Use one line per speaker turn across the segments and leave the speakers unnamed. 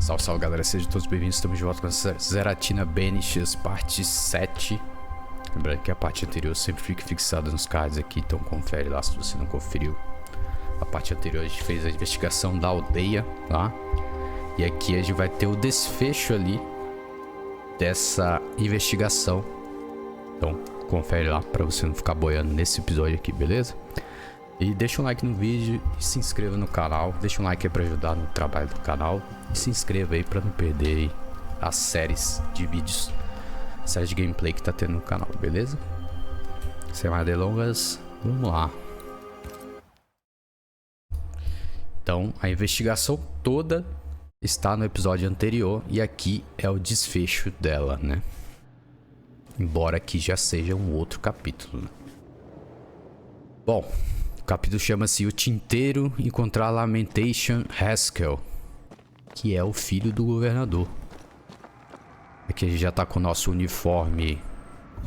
Salve, salve galera, sejam todos bem-vindos, estamos de volta com a ZERATINA BANISHERS parte 7. Lembrando que a parte anterior sempre fica fixada nos cards aqui, então confere lá se você não conferiu. A parte anterior a gente fez a investigação da aldeia, tá? E aqui a gente vai ter o desfecho ali dessa investigação. Então confere lá pra você não ficar boiando nesse episódio aqui, beleza? E deixa um like no vídeo e se inscreva no canal. Deixa um like aí pra ajudar no trabalho do canal. E se inscreva aí pra não perder aí as séries de vídeos, séries de gameplay que tá tendo no canal, beleza? Sem mais delongas, vamos lá. Então, a investigação toda está no episódio anterior e aqui é o desfecho dela, né? Embora aqui já seja um outro capítulo, né? Bom, o capítulo chama-se O Tinteiro Encontrar Lamentation Haskell, que é o filho do governador. Aqui a gente já tá com o nosso uniforme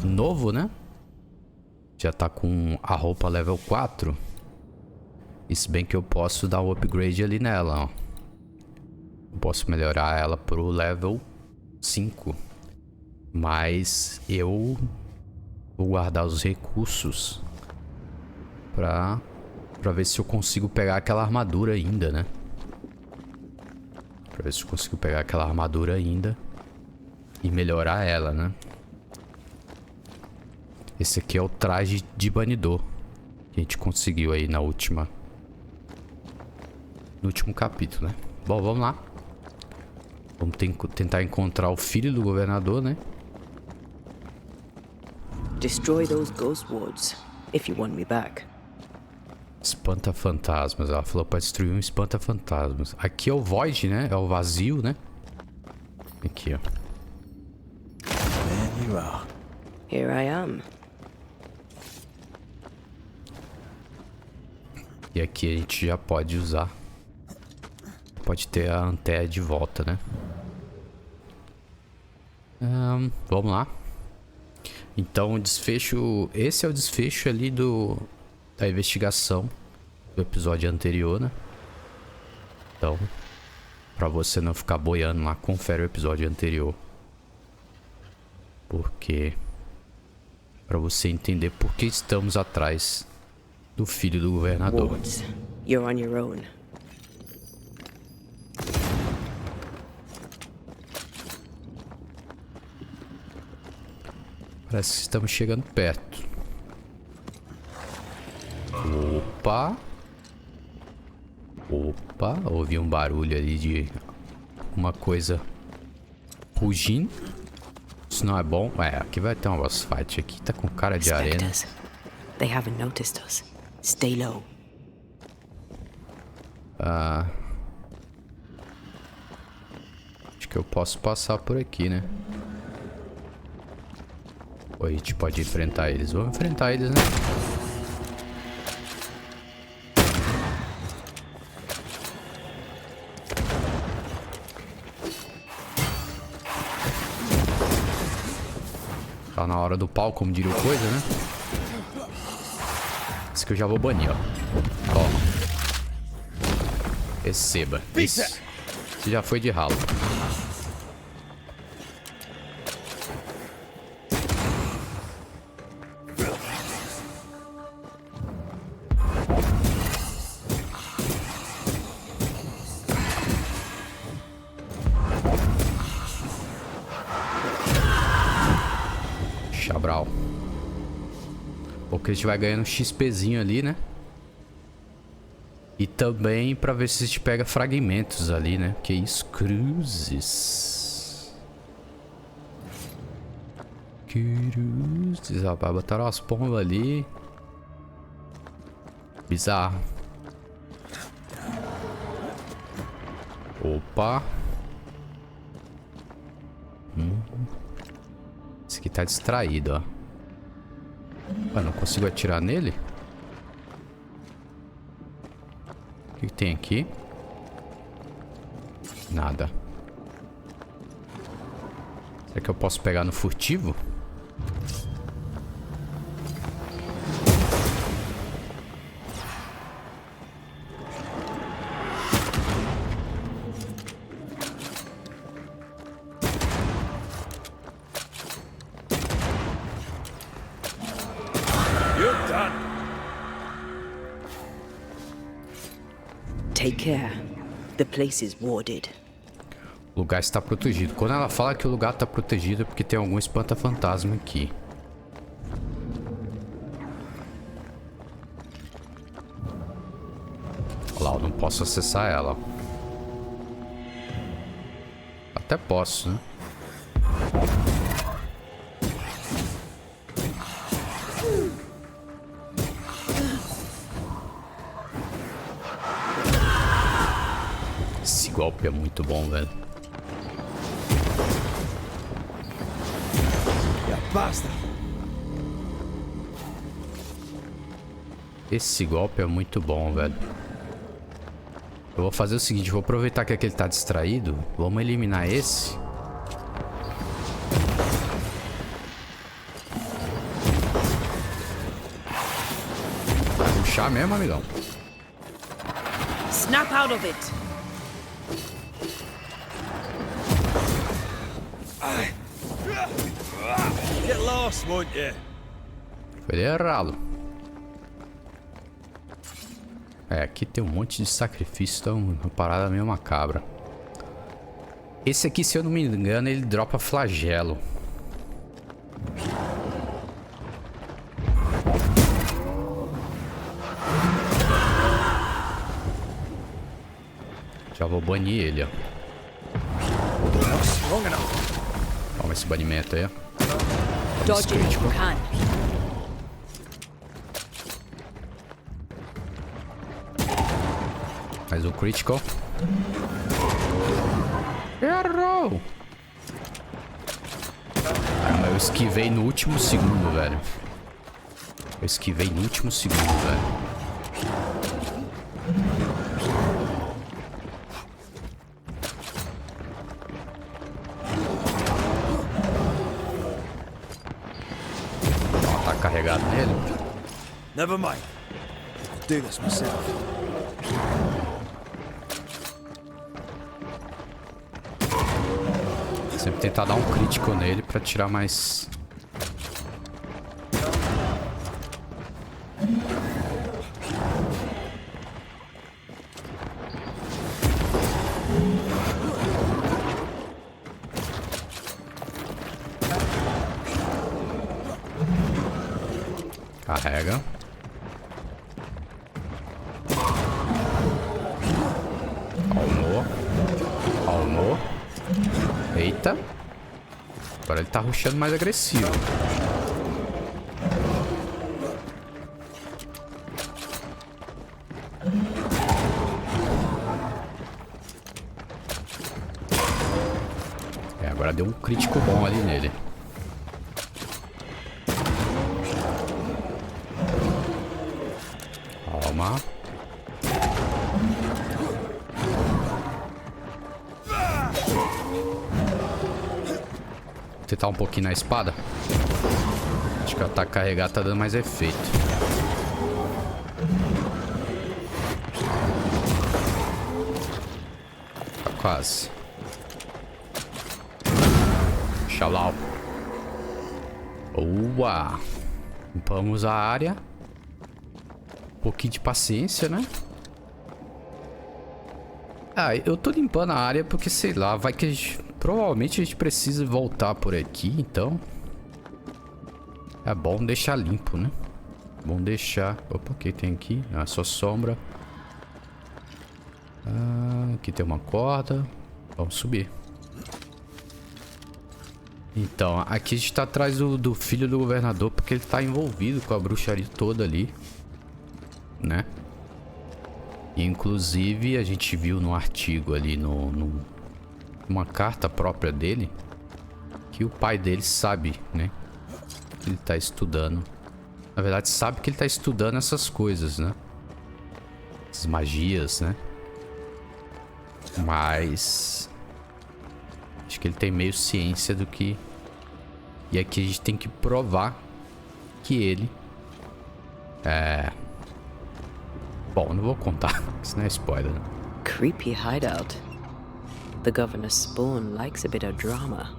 novo, né? Já tá com a roupa level 4. E se bem que eu posso dar um upgrade ali nela, ó. Eu posso melhorar ela pro level 5. Mas eu vou guardar os recursos pra ver se eu consigo pegar aquela armadura ainda, né? Pra ver se eu consigo pegar aquela armadura ainda e melhorar ela, né? Esse aqui é o traje de banidor que a gente conseguiu aí no último capítulo, né? Bom, vamos lá. Vamos tentar encontrar o filho do governador, né?
Destroy those ghost wards if you want me back.
Espanta-fantasmas. Ela falou pra destruir um espanta-fantasmas. Aqui é o void, né? É o vazio, né? Aqui, ó.
There you are.
Here I am.
E aqui a gente já pode usar. Pode ter a Antea de volta, né? Vamos lá. Então o desfecho... Esse é o desfecho ali da investigação do episódio anterior, né? Então, pra você não ficar boiando lá, confere o episódio anterior. Porque... Pra você entender por que estamos atrás do filho do governador.
Wards, you're on your own.
Parece que estamos chegando perto. Opa. Opa, ouvi um barulho ali de uma coisa rugindo. Isso não é bom. Aqui vai ter uma boss fight aqui. Tá com cara de arena.
They haven't noticed us. Stay low.
Acho que eu posso passar por aqui, né? Ou a gente pode enfrentar eles. Vamos enfrentar eles, né? Tá na hora do pau, como diria o coisa, né? Esse que eu já vou banir, ó. Ó. Receba. Esse já foi de ralo. Chabral. Porque a gente vai ganhando um XPzinho ali, né? E também pra ver se a gente pega fragmentos ali, né? Que isso? Cruzes. Cruzes. Rapaz, botaram as pombas ali. Bizarro. Opa. Esse aqui tá distraído, ó. Ah, não consigo atirar nele? O que tem aqui? Nada. Será que eu posso pegar no furtivo?
Requer. The place is warded.
O lugar está protegido. Quando ela fala que o lugar está protegido é porque tem algum espanta-fantasma aqui. Olha lá, eu não posso acessar ela. Até posso, né? Esse golpe é muito bom, velho.
Basta.
Esse golpe é muito bom, velho. Eu vou fazer o seguinte, vou aproveitar que aquele tá distraído. Vamos eliminar esse. Vai puxar mesmo, amigão.
Snap out of it.
Get lost, won't you?
Foi errado. É, aqui tem um monte de sacrifício, então uma parada meio macabra. Esse aqui, se eu não me engano, ele dropa flagelo. Já vou banir ele, ó. Toma esse banimento aí, ó.
Dodge it if you can.
Mais um critical. Errou! Caramba, eu esquivei no último segundo, velho. Eu esquivei no último segundo, velho. Tá carregado nele?
Never mind. I'll do this myself.
Sempre tentar dar um crítico nele pra tirar mais. Carrega. Calmou. Calmou. Eita. Agora ele tá rushando mais agressivo. É, agora deu um crítico bom ali nele. Calma. Tentar um pouquinho na espada. Acho que o ataque carregado tá dando mais efeito. Tá quase. Xalau. Boa. Limpamos a área. Um pouquinho de paciência, né? Ah, eu tô limpando a área porque, sei lá, vai que a gente... Provavelmente a gente precisa voltar por aqui, então... É bom deixar limpo, né? Bom deixar... Opa, o que tem aqui? Ah, só sombra. Ah, aqui tem uma corda. Vamos subir. Então, aqui a gente tá atrás do filho do governador, porque ele tá envolvido com a bruxaria toda ali, né? E, inclusive, a gente viu no artigo ali, uma carta própria dele, que o pai dele sabe, né? Que ele tá estudando. Na verdade, sabe que ele tá estudando essas coisas, né? Essas magias, né? Mas... acho que ele tem meio ciência do que... E aqui a gente tem que provar que ele... Bom, não vou contar, isso não é spoiler, né?
Creepy hideout. The governor's spawn likes a bit of drama.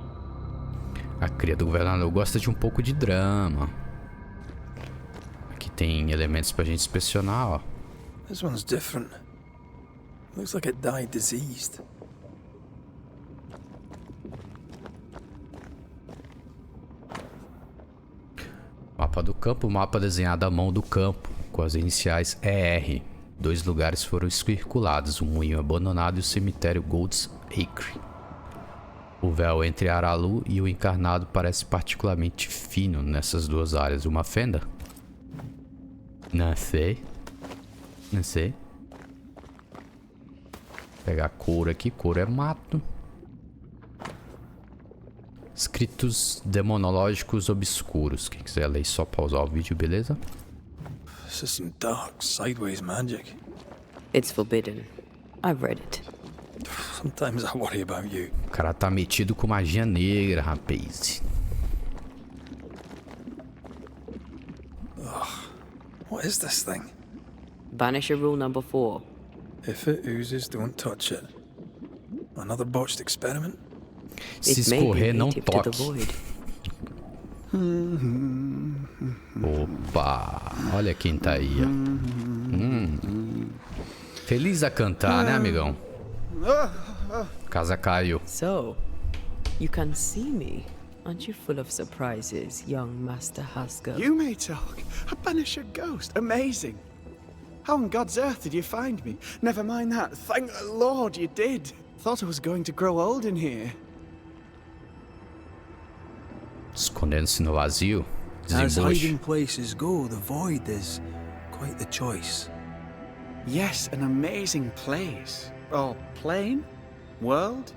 A cria do governador gosta de um pouco de drama. Aqui tem elementos pra gente inspecionar, ó.
This one's different. Looks like it died diseased.
Mapa do campo, mapa desenhado à mão do campo, com as iniciais ER. 2 lugares foram circulados, o moinho abandonado e o cemitério Gold's Acre. O véu entre Aralu e o encarnado parece particularmente fino nessas 2 áreas. Uma fenda? Não sei. Não sei. Pegar couro aqui. Couro é mato. Escritos demonológicos obscuros. Quem quiser ler, só pausar o vídeo, beleza?
This is some dark, sideways magic.
It's forbidden. I've read it.
Sometimes I worry about you.
O cara tá metido com magia negra, rapaz.
What is this thing?
Banisher rule number 4.
If it oozes, don't touch it. Another botched experiment?
Se
It may be
escorrer, não
native to the
toque.
void.
Opa, olha quem tá aí, ó. Feliz a cantar, né, amigão? Casa caiu.
So, you can see me. Aren't you full of surprises, young Master Haskell?
You may talk. A banisher ghost. Amazing. How on God's earth did you find me? Never mind that. Thank the Lord you did. Thought I was going to grow old in here.
Escondendo-se no vazio.
As
Desembuche.
hiding places go, the void is quite the choice.
Yes, an amazing place. Or plane? World?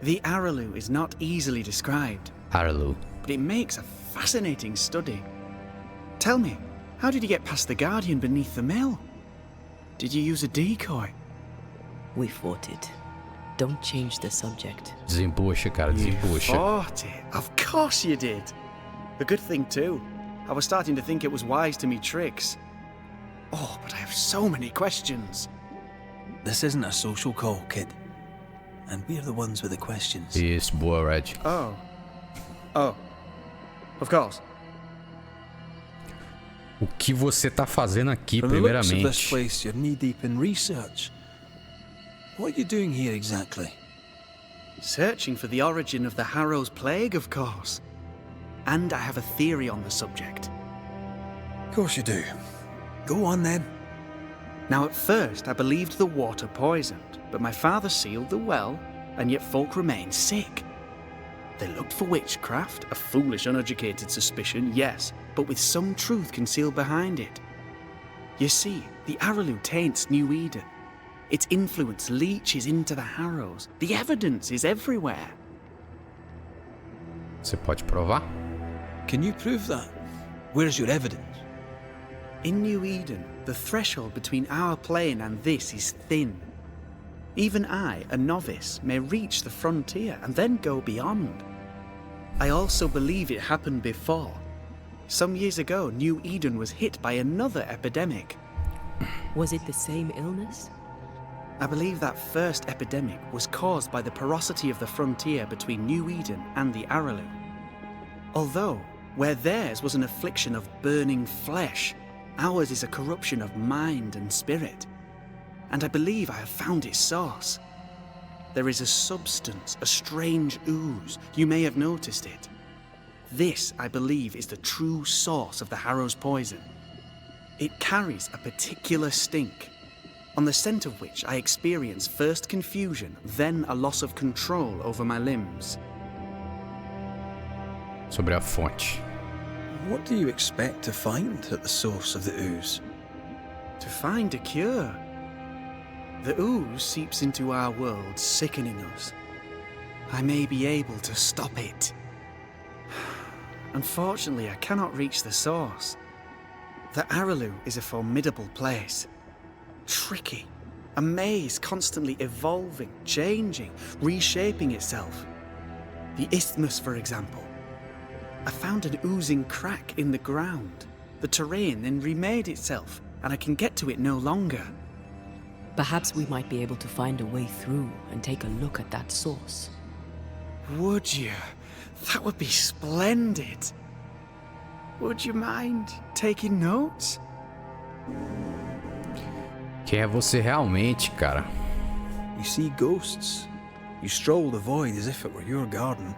The Aralu is not easily described,
Aralu.
but it makes a fascinating study. Tell me, how did you get past the Guardian beneath the mill? Did you use a decoy?
We fought it. Don't change the subject.
Desembucha, cara, desembucha.
Fought it. Of course you did. A good thing too. I was starting to think it was wise to me tricks. Oh, but I have so many questions.
This isn't a social call, kid. And we're the ones with the questions.
Isso, boa, Red.
Oh. Of course.
O que você tá fazendo aqui,
From the looks of this
primeiramente?
place, you're knee-deep in research. What are you doing here exactly?
Searching for the origin of the Harrow's plague, of course. And I have a theory on the subject.
Of course you do. Go on then.
Now, at first, I believed the water poisoned, but my father sealed the well, and yet folk remained sick. They looked for witchcraft, a foolish, uneducated suspicion, yes, but with some truth concealed behind it. You see, the Aralu taints New Eden. Its influence leaches into the Harrows. The evidence is everywhere.
Você pode provar?
Can you prove that? Where's your evidence?
In New Eden, the threshold between our plane and this is thin. Even I, a novice, may reach the frontier and then go beyond. I also believe it happened before. Some years ago, New Eden was hit by another epidemic.
Was it the same illness?
I believe that first epidemic was caused by the porosity of the frontier between New Eden and the Aralu. Although, where theirs was an affliction of burning flesh, ours is a corruption of mind and spirit. And I believe I have found its source. There is a substance, a strange ooze. You may have noticed it. This, I believe, is the true source of the Harrow's poison. It carries a particular stink, on the scent of which I experience first confusion, then a loss of control over my limbs.
Sobre a fonte.
What do you expect to find at the source of the ooze?
To find a cure. The ooze seeps into our world, sickening us. I may be able to stop it. Unfortunately, I cannot reach the source. The Aralu is a formidable place. Tricky. A maze constantly evolving, changing, reshaping itself. The isthmus, for example. I found an oozing crack in the ground. The terrain then remade itself, and I can get to it no longer.
Perhaps we might be able to find a way through and take a look at that source.
Would you? That would be splendid. Would you mind taking notes?
Quem é você realmente, cara?
You see ghosts. You stroll the void as if it were your garden.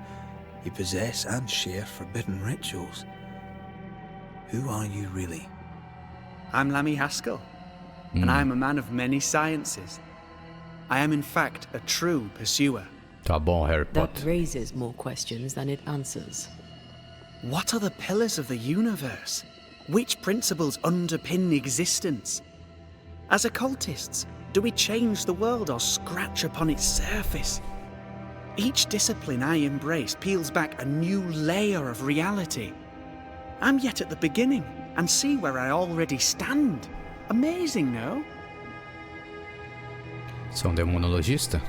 You possess and share forbidden rituals. Who are you really?
I'm Lammy Haskell, and I am a man of many sciences. I am in fact a true pursuer.
Tá bom, Harry
That
Potter.
raises more questions than it answers.
What are the pillars of the universe? Which principles underpin existence? As occultists, do we change the world or scratch upon its surface? Each discipline I embrace peels back a new layer of reality. I'm yet at the beginning, and see where I already stand. Amazing, no?
Você é um demonologista?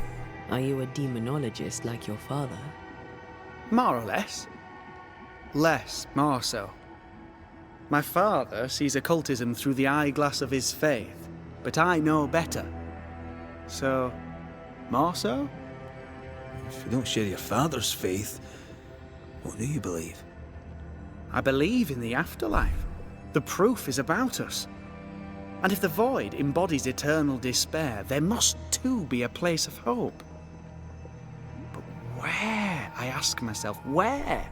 Are you a demonologist like your father?
More or less. Less, more so. My father sees occultism through the eyeglass of his faith, but I know better. So, more so?
If you don't share your father's faith, what do you believe?
I believe in the afterlife. The proof is about us. And if the void embodies eternal despair, there must too be a place of hope. But where? I ask myself, where?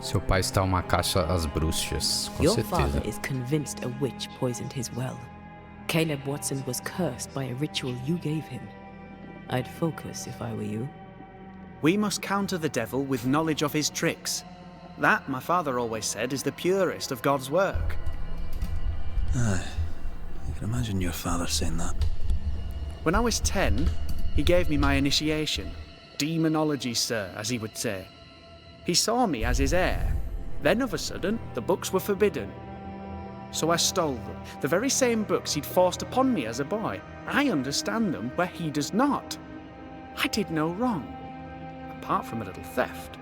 Seu pai está uma caixa às bruxas, com
Your
certeza.
father is convinced a witch poisoned his well. Caleb Watson was cursed by a ritual you gave him. I'd focus if I were you.
We must counter the devil with knowledge of his tricks. That, my father always said, is the purest of God's work.
I can imagine your father saying that.
When I was 10, he gave me my initiation. Demonology, sir, as he would say. He saw me as his heir. Then, of a sudden, the books were forbidden. So I stole them, the very same books he'd forced upon me as a boy. I understand them where he does not. I did no wrong, apart from a little theft.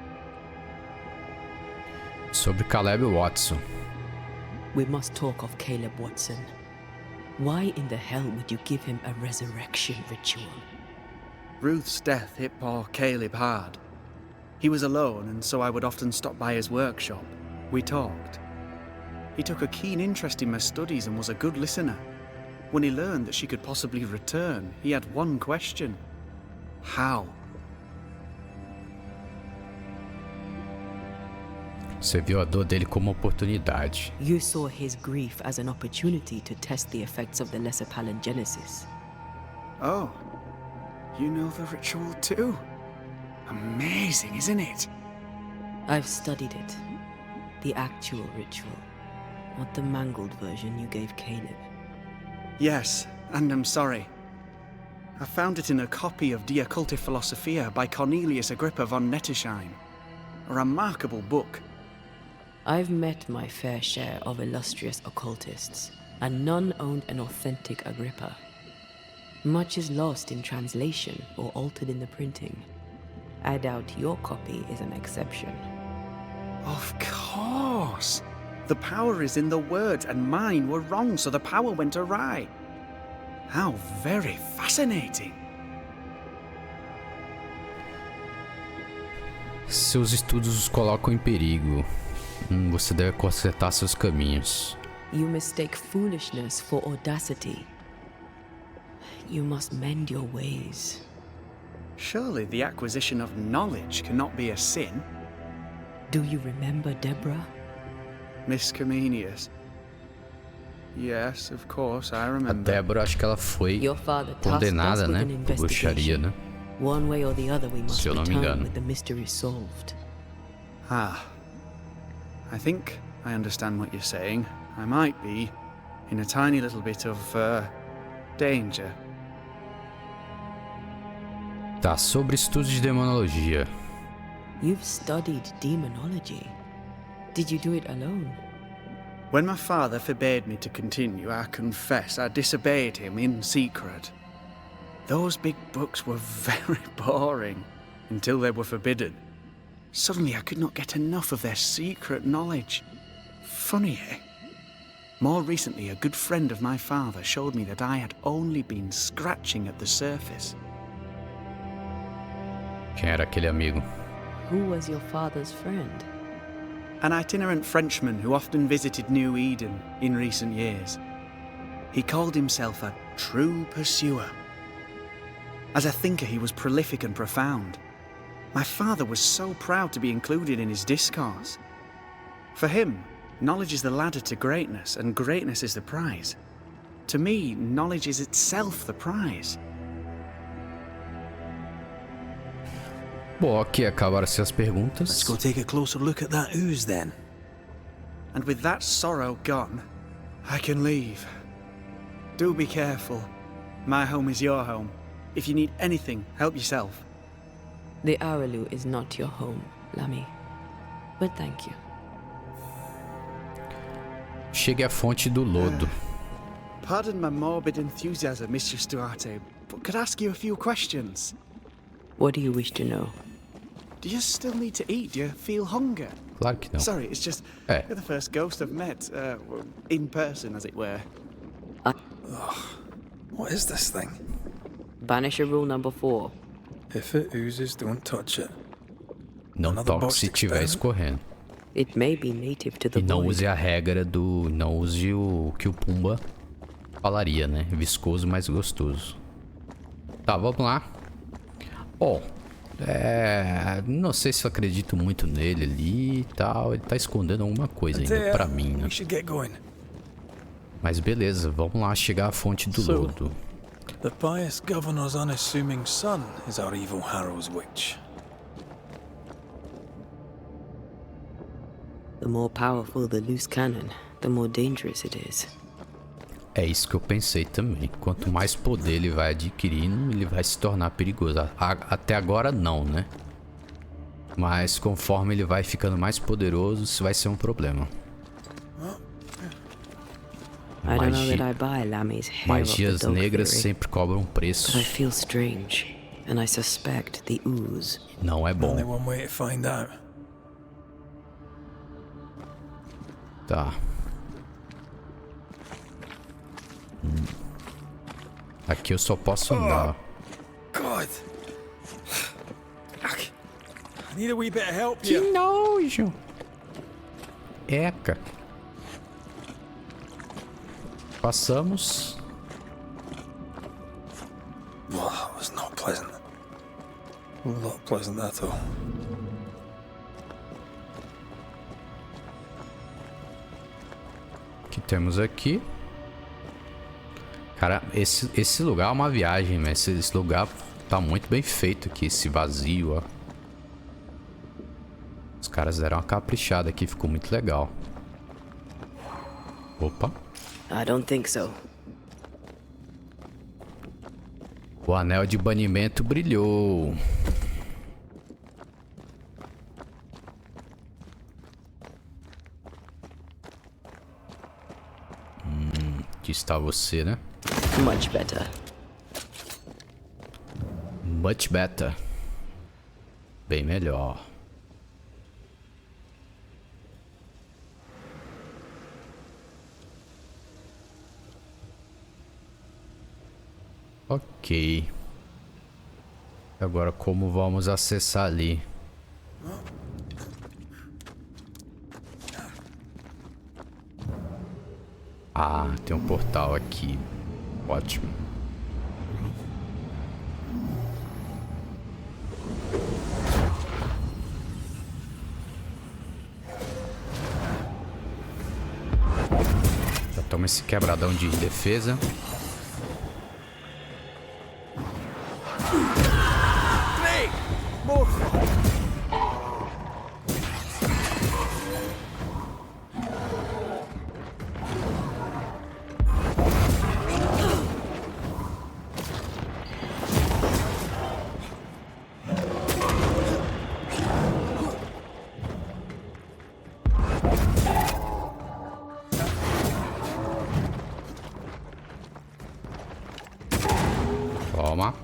Sobre Caleb Watson.
We must talk of Caleb Watson. Why in the hell would you give him a resurrection ritual?
Ruth's death hit poor Caleb hard. He was alone, and so I would often stop by his workshop. We talked. He took a keen interest in my studies and was a good listener. When he learned that she could possibly return, he had one question. How?
Você viu a dor dele como oportunidade.
You saw his grief as an opportunity to test the effects of the lesser palingenesis.
Oh, you know the ritual too? Amazing, isn't it?
I've studied it. The actual ritual, not the mangled version you gave Caleb.
Yes, and I'm sorry. I found it in a copy of De Occulti Philosophia by Cornelius Agrippa von Nettesheim. A remarkable book.
I've met my fair share of illustrious occultists, and none owned an authentic Agrippa. Much is lost in translation or altered in the printing. I doubt your copy is an exception.
Of course. The power is in the words, and mine were wrong, so the power went awry. How very fascinating.
Seus estudos os colocam em perigo. Você deve consertar seus caminhos.
You mistake foolishness for audacity. You must mend your ways.
Surely the acquisition of knowledge cannot be a sin.
Do you remember Debora?
Miss Comenius. Yes, of course, I
A
remember.
Debora, acho que ela foi
Your father tasked us
condenada,
with
né?
an
Por bruxaria,
investigation.
né?
One way or the other, we must
Se eu não me
return
engano.
with the mystery solved.
Ah. I think I understand what you're saying. I might be in a tiny little bit of, danger.
Tá, sobre estudos de demonologia.
You've studied demonology. Did you do it alone?
When my father forbade me to continue, I confess I disobeyed him in secret. Those big books were very boring until they were forbidden. Suddenly I could not get enough of their secret knowledge. Funny, eh? More recently, a good friend of my father showed me that I had only been scratching at the surface.
Quem era aquele amigo?
Who was your father's friend?
An itinerant Frenchman who often visited New Eden in recent years. He called himself a true pursuer. As a thinker, he was prolific and profound. My father was so proud to be included in his discourse. For him, knowledge is the ladder to greatness, and greatness is the prize. To me, knowledge is itself the prize.
Bom, aqui acabaram-se as perguntas.
Let's go take a closer look at that ooze then.
And with that sorrow gone, I can leave. Do be careful. My home is your home. If you need anything, help yourself.
The Araloo is not your home, Lamy. But thank you.
Chegue à fonte do lodo.
Pardon my morbid enthusiasm, Mistress Duarte, but could I ask you a few questions?
What do you wish to know?
Do you still need to eat? Do you feel hunger?
Claro que não.
Sorry, it's just
Hey.
you're the first ghost I've met, in person, as it were.
What is this thing?
Banisher rule number 4.
If it oozes, don't touch it.
Não
Another
toque
box
se estiver
experiment?
escorrendo.
It may be native to the
E não
void.
use a regra do... Não use o que o Pumba falaria, né? Viscoso, mais gostoso. Tá, vamos lá. Ó, não sei se eu acredito muito nele ali e tal. Ele tá escondendo alguma coisa ainda
Antea,
pra mim, né?
we should get going.
Mas beleza, vamos lá chegar à fonte do lodo.
The pious governor's unassuming son is our evil Harrow's witch.
The more powerful the loose cannon, the more dangerous it is.
É isso que eu pensei também. Quanto mais poder ele vai adquirindo, ele vai se tornar perigoso. Até agora não, né? Mas conforme ele vai ficando mais poderoso, isso vai ser um problema.
I don't know that I buy Lamy's hair of the
Magias
dog
negras
theory,
sempre cobram preço.
but I feel strange, and I suspect the ooze.
Não é bom.
Only one way to find out.
Tá. Aqui eu só posso andar.
God! I need a wee bit of help
Que
here.
nojo! Eca. Passamos.
Well, that was not pleasant. Not pleasant at all.
O que temos aqui? Cara, esse lugar é uma viagem, mas esse lugar tá muito bem feito aqui, esse vazio, ó. Os caras deram uma caprichada aqui, ficou muito legal. Opa.
I don't think so.
O anel de banimento brilhou. Aqui está você, né?
Much better.
Much better. Bem melhor. Ok. Agora como vamos acessar ali? Ah, tem um portal aqui. Ótimo. Já toma esse quebradão de defesa. Toma.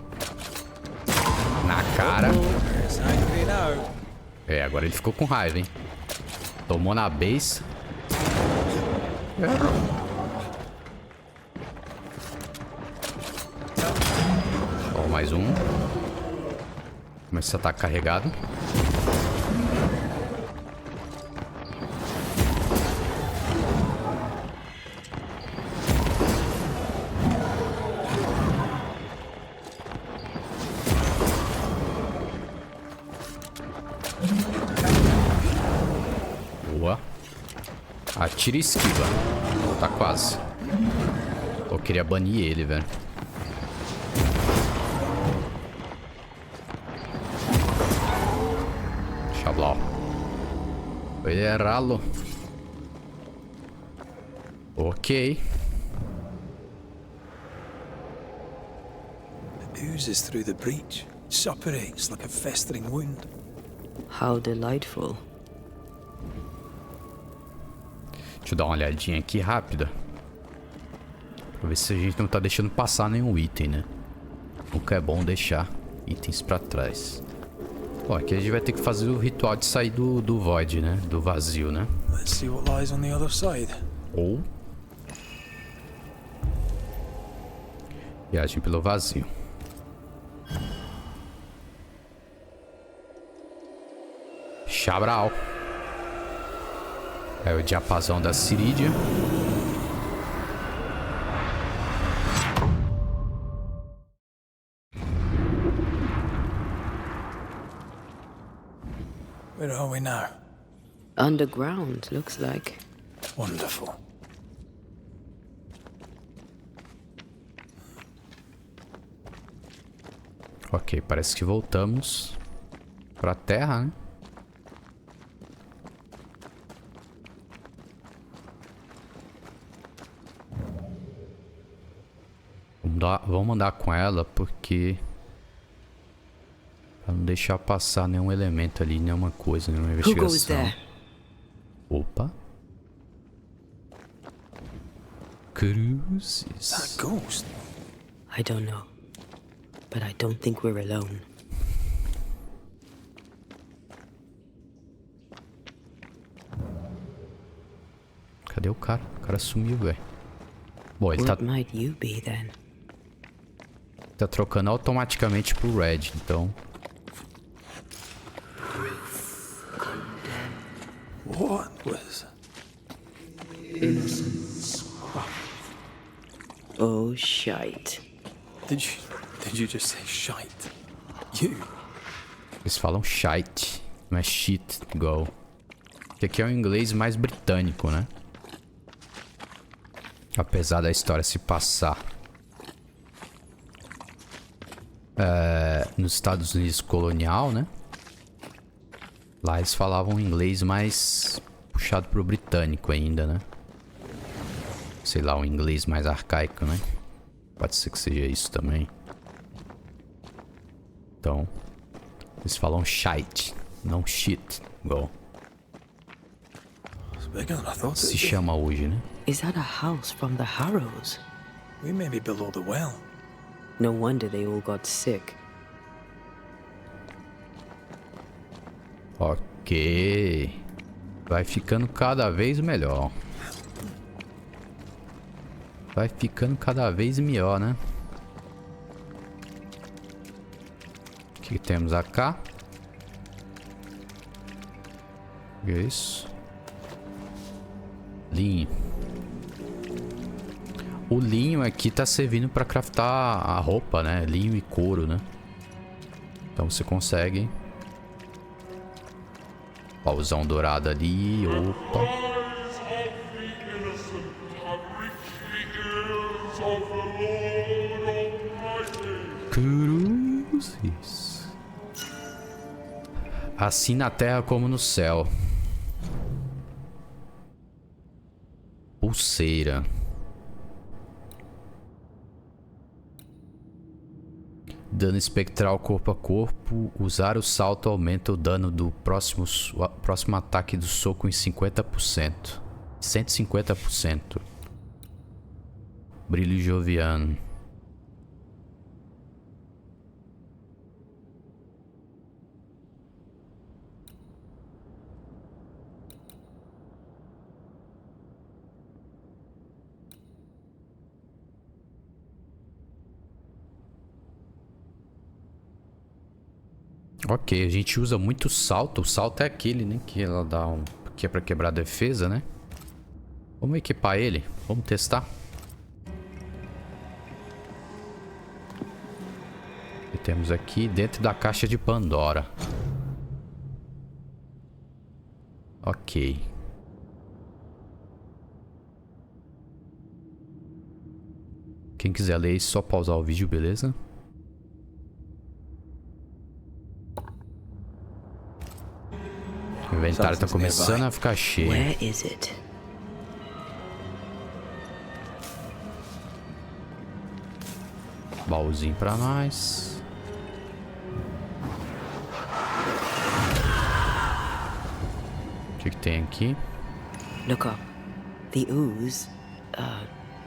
Na cara.
It's angry now.
É, agora ele ficou com raiva, hein? Tomou na base. Ó, mais um. Começa a estar carregado. tira e esquiva. Tá quase. Eu queria banir ele, velho. Xablau. Foi errado. Ok.
It oozes through the breach. It suppurates like a festering wound.
How delightful.
Deixa eu dar uma olhadinha aqui rápida. Pra ver se a gente não tá deixando passar nenhum item, né? Nunca é bom deixar itens pra trás. Bom, aqui a gente vai ter que fazer o ritual de sair do void, né? Do vazio, né?
Let's see what lies on the other side.
Ou... viagem pelo vazio. Chabral. É o diapasão da Cirídia.
Where are we now?
Underground, looks like.
Wonderful.
Ok, parece que voltamos pra terra, né? Vamos andar com ela porque... pra não deixar passar nenhum elemento ali, nenhuma coisa, nenhuma investigação. Opa. Cruzes.
That ghost.
I don't know. But I don't think we're alone.
Cadê o cara? O cara sumiu, velho. Bom, ele
What might you be then?
tá trocando automaticamente pro red, então...
What was...
Oh, shite.
Did you just say shite? You?
Eles falam shite, não é shit, igual. Que aqui é o inglês mais britânico, né? Apesar da história se passar nos Estados Unidos colonial, né? Lá eles falavam inglês mais puxado pro britânico ainda, né? Sei lá, um inglês mais arcaico, né? Pode ser que seja isso também. Então, eles falam shite, não shit, igual
It's bigger than I thought
se
it'd be.
chama hoje, né?
Is that a house from the Harrows?
We may be below the well.
No wonder they all got sick.
Ok. Vai ficando cada vez melhor. Vai ficando cada vez melhor, né? O que temos acá? Isso. Linho. O linho aqui tá servindo para craftar a roupa, né? Linho e couro, né? Então você consegue. Pauzão dourado ali. Opa. Cruzes. Assim na terra como no céu. Pulseira. Dano espectral corpo a corpo. Usar o salto aumenta o dano do próximo ataque do soco em 50%. 150%. Brilho joviano. Ok, a gente usa muito salto. O salto é aquele, né? Que ela dá um... que é pra quebrar a defesa, né? Vamos equipar ele. Vamos testar. E temos aqui dentro da caixa de Pandora. Ok. Quem quiser ler isso, só pausar o vídeo, beleza? O inventário tá começando a ficar cheio.
Where is it?
Baúzinho pra nós. O que tem aqui?
Look up. The ooze,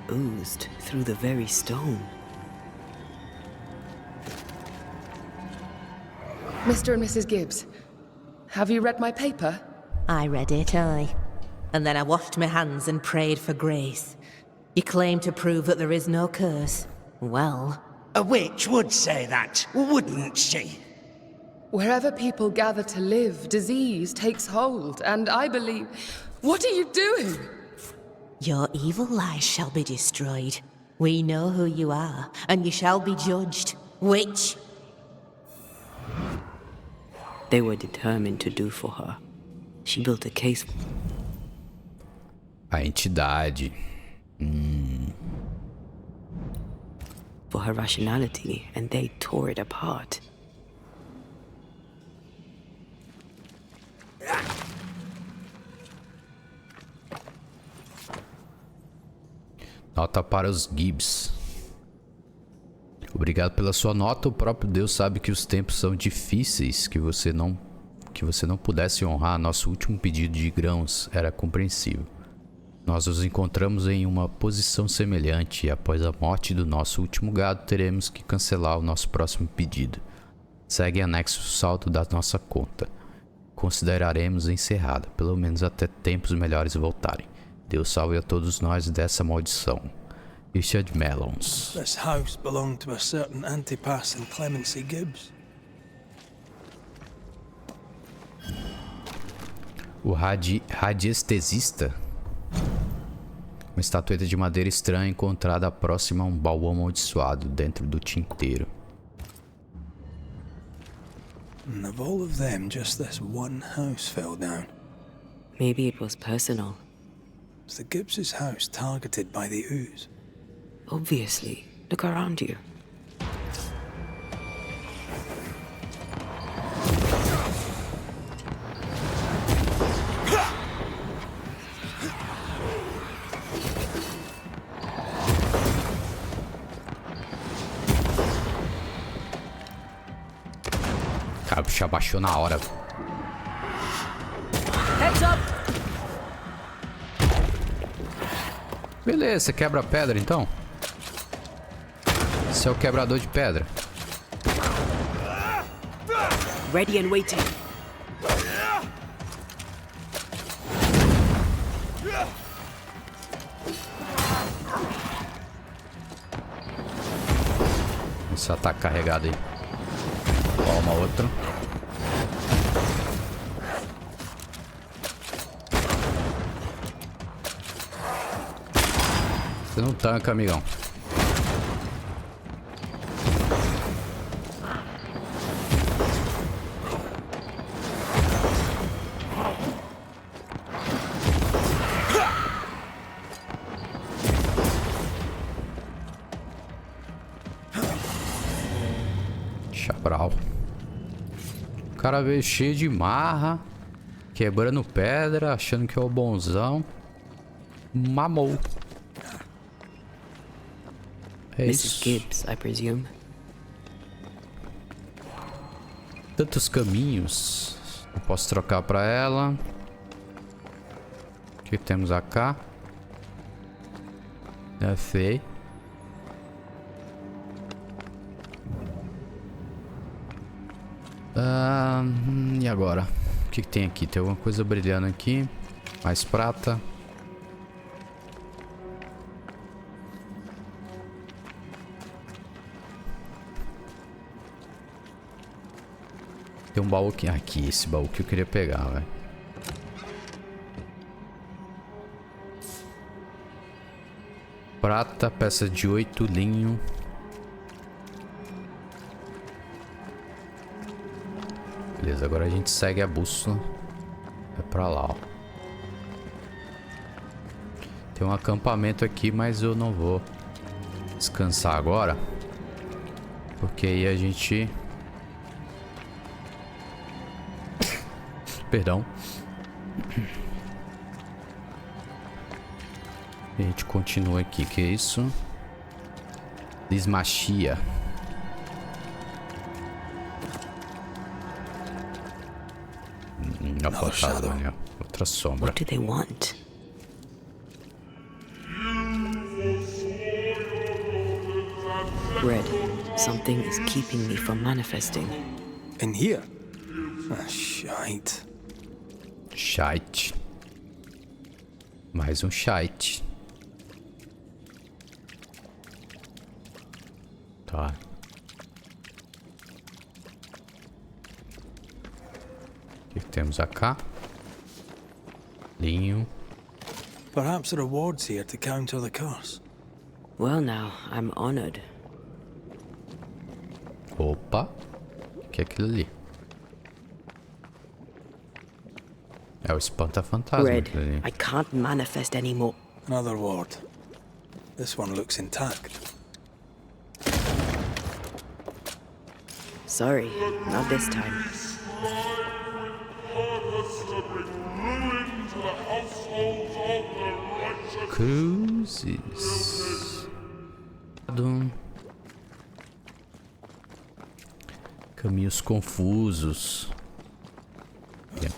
oozed through the very stone.
Mr. and Mrs. Gibbs, have you read my paper?
I read it, aye. And then I washed my hands and prayed for grace. You claim to prove that there is no curse. Well,
A witch would say that, wouldn't she?
Wherever people gather to live, disease takes hold, and I believe... What are you doing?
your evil lies shall be destroyed. We know who you are, and you shall be judged. Witch!
They were determined to do for her. She built a case.
A entidade.
For her rationality, and they tore it apart.
Nota para os Gibbs. Obrigado pela sua nota. O próprio Deus sabe que os tempos são difíceis. Que você não pudesse honrar nosso último pedido de grãos era compreensível. Nós nos encontramos em uma posição semelhante e após a morte do nosso último gado teremos que cancelar o nosso próximo pedido. Segue anexo o saldo da nossa conta. Consideraremos encerrada, pelo menos até tempos melhores voltarem. Deus salve a todos nós dessa maldição. Richard Melons.
This house belonged to a certain Antipas and Clemency Gibbs.
O radiestesista. Uma estatueta de madeira estranha encontrada próxima a um baú amaldiçoado dentro do tinteiro.
And of all of them, just this one house fell down.
Maybe it was personal.
Was the Gibbs' house targeted by the ooze?
Obviously. Look around you.
Cara, o bicho abaixou na hora.
Heads up!
Beleza, você quebra a pedra então? Esse é o quebrador de pedra.
Ready and waiting.
Esse ataque carregado aí. Toma outro. Você não tanca, amigão. Chabral. O cara veio cheio de marra, quebrando pedra, achando que é o bonzão. Mamou. É
Mrs.
isso.
Gibbs, I presume.
Tantos caminhos. Eu posso trocar pra ela. O que temos acá? É feio. E agora? O que tem aqui? Tem alguma coisa brilhando aqui. Mais prata. Tem um baú aqui. Aqui, esse baú que eu queria pegar, velho. Prata, peça de 8, linho. Beleza, agora a gente segue a bússola. É pra lá, ó. Tem um acampamento aqui, mas eu não vou descansar agora. Porque aí a gente... Perdão. A gente continua aqui. Que é isso? Desmachia. Outra sombra.
What do they want? Red, something is keeping me from manifesting.
In here? Ah, shite.
Shite. Mais um shite. Tá. O que temos acá? Linho.
Perhaps a reward's here to counter the curse.
Well now, I'm honored.
Opa. O que é aquilo ali? É o espanta-fantasma.
Red, I can't manifest anymore.
Another ward. This one looks intact.
Sorry, not this time.
Cruzes. Caminhos confusos. Yeah.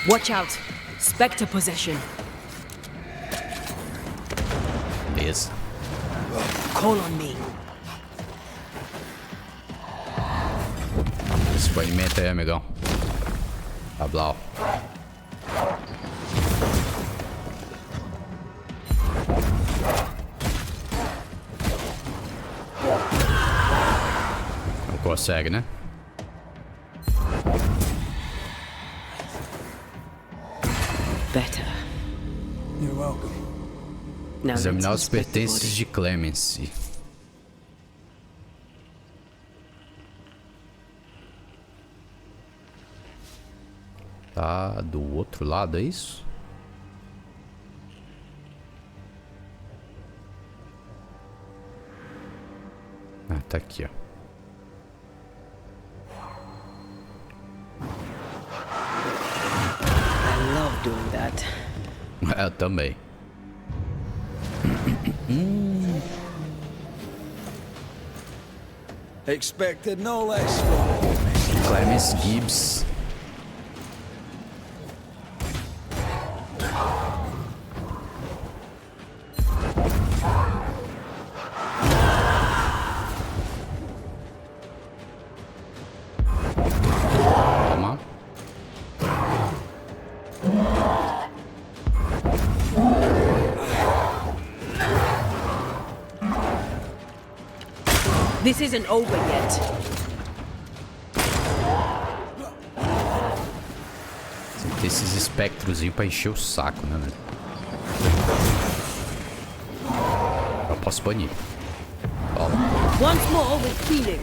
Watch out! Spectre possession.
Beleza.
Call on me.
Esse foi alimento aí, amigão. Tablau. Não consegue, né?
Better.
You're welcome.
Now
Examinar
let's
os
inspect the
pertences
body.
de Clemency. Tá do outro lado, é isso? Ah, tá aqui, ó.
I love doing that.
Eu também.
Expected no less from
Clemens Gibbs. Toma.
This isn't over yet.
Tem esses espectrozinhos pra encher o saco, né, velho? Eu posso banir. Ó.
Once more with healing.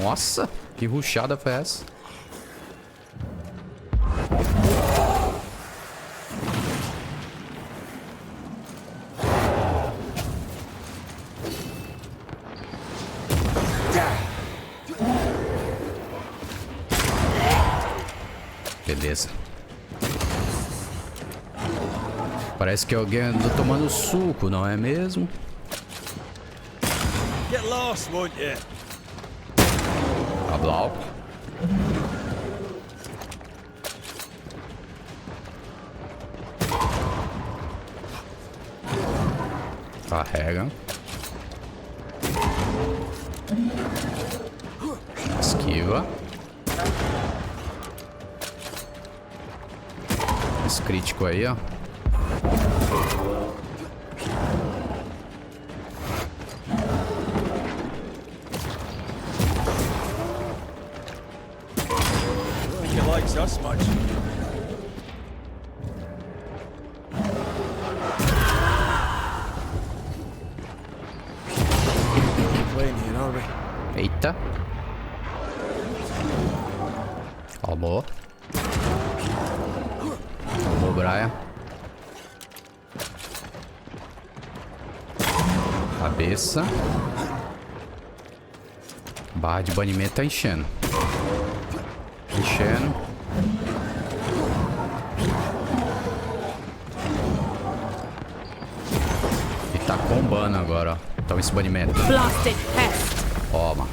Nossa, que rushada foi essa? Beleza. Parece que alguém anda tomando suco, não é mesmo?
Get lost, won't you?
Tablau. Carrega. Esquiva. Esse crítico aí, ó.
He likes us much. Playing here, are we?
Eita. Tomou. Tomou, Brian. Cabeça. Barra de banimento tá enchendo. Enchendo. E tá combando agora, ó. Toma esse banimento.
Blasted pest!
Toma.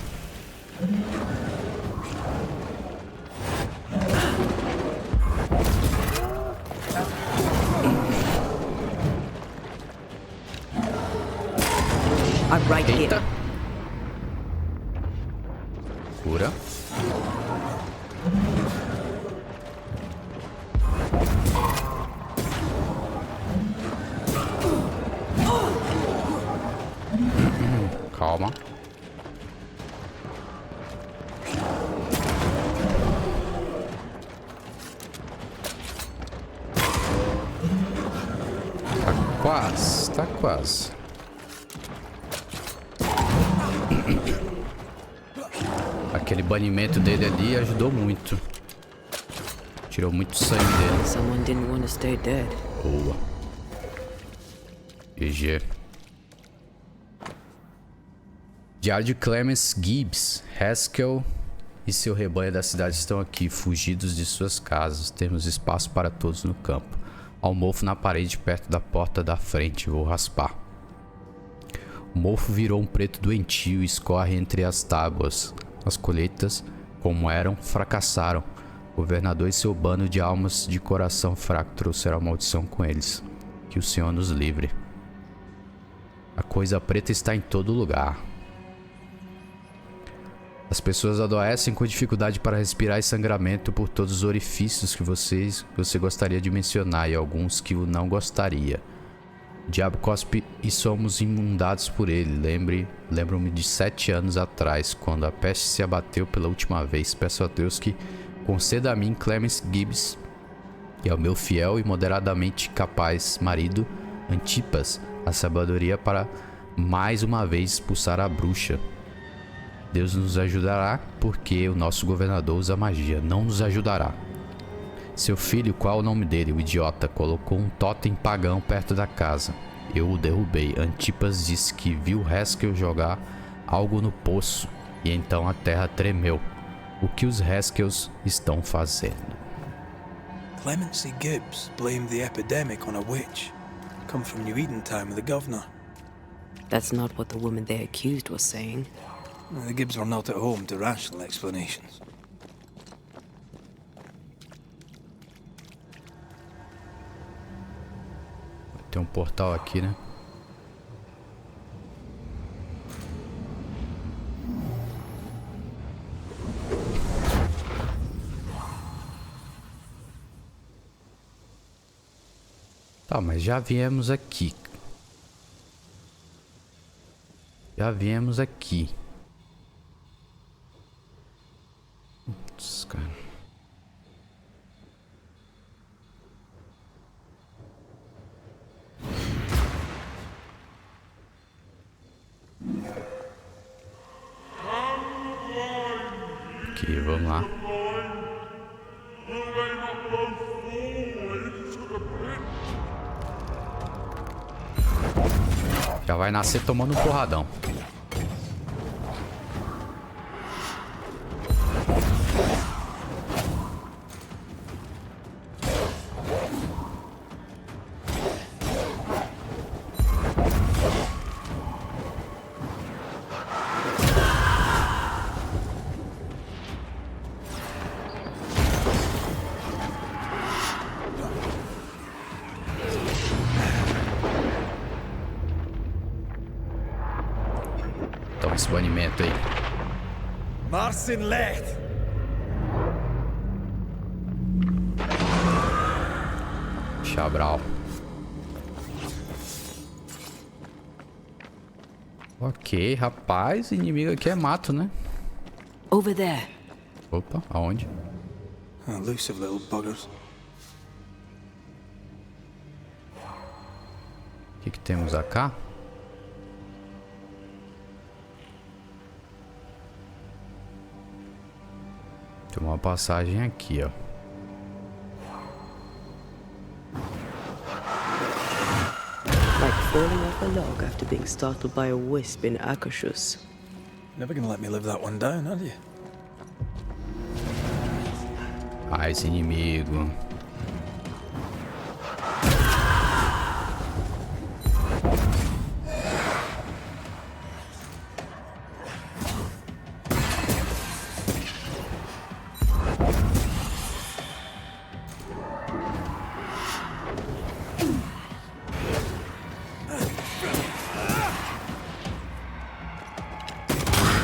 I'm right here.
Eita. Cura. Calma. Tá quase, tá quase. Aquele banimento dele ali ajudou muito. Tirou muito sangue dele.
Someone didn't want to stay dead.
Boa. GG. Diário de Clemens Gibbs. Haskell e seu rebanho da cidade estão aqui, fugidos de suas casas. Temos espaço para todos no campo. Há um mofo na parede perto da porta da frente. Vou raspar. O mofo virou um preto doentio e escorre entre as tábuas. As colheitas, como eram, fracassaram. O governador e seu bando de almas de coração fraco trouxeram a maldição com eles. Que o Senhor nos livre. A coisa preta está em todo lugar. As pessoas adoecem com dificuldade para respirar e sangramento por todos os orifícios que você gostaria de mencionar e alguns que não gostaria. O diabo cospe e somos inundados por ele. Lembro-me de 7 anos atrás, quando a peste se abateu pela última vez. Peço a Deus que conceda a mim, Clemens Gibbs, e ao meu fiel e moderadamente capaz marido, Antipas, a sabedoria para mais uma vez expulsar a bruxa. Deus nos ajudará, porque o nosso governador usa magia. Não nos ajudará. Seu filho, qual é o nome dele? O idiota colocou um totem pagão perto da casa. Eu o derrubei. Antipas disse que viu Haskell jogar algo no poço e então a terra tremeu. O que os Haskells estão fazendo?
Clemency Gibbs blamed the epidemic on a witch. Come from New Eden time with the governor.
That's not what the woman they accused was saying.
The Gibbs were not at home to rational explanations.
Tem um portal aqui, né? Tá, mas já viemos aqui. Já viemos aqui. Putz, cara. Aqui, vamos lá. Já vai nascer tomando um porradão. Esse banimento aí.
Marcin Lecht.
Chabral. Ok, rapaz, inimigo aqui é mato, né?
Over there.
Opa, aonde?
Elusive little buggers.
O que temos acá? Tem uma passagem aqui, ó.
Like falling off a log after being startled by a wisp in Akashus.
Never gonna let me live that one down, are you?
Ah, esse inimigo.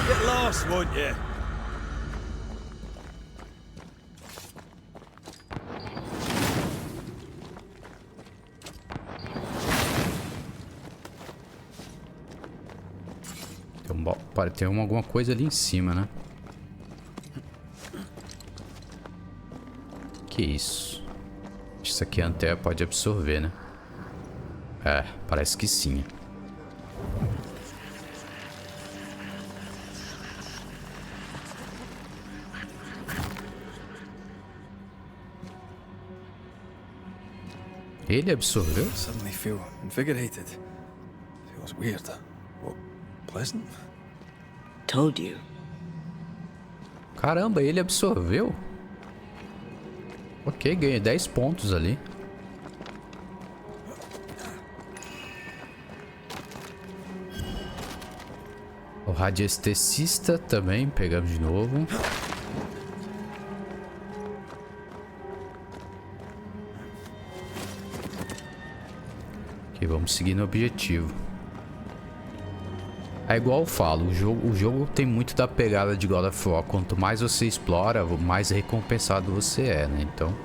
Get lost, won't you?
Tem alguma coisa ali em cima, né? Que isso? Isso aqui a Antea pode absorver, né? É, parece que sim. Ele absorveu?
Suddenly feel invigorated. Feels weird. Well, pleasant.
Told you.
Caramba, ele absorveu? Ok, ganhei 10 pontos ali. O radiestesista também, pegamos de novo. Ok, vamos seguir no objetivo. É igual eu falo, o jogo tem muito da pegada de God of War. Quanto mais você explora, mais recompensado você é, né? Então...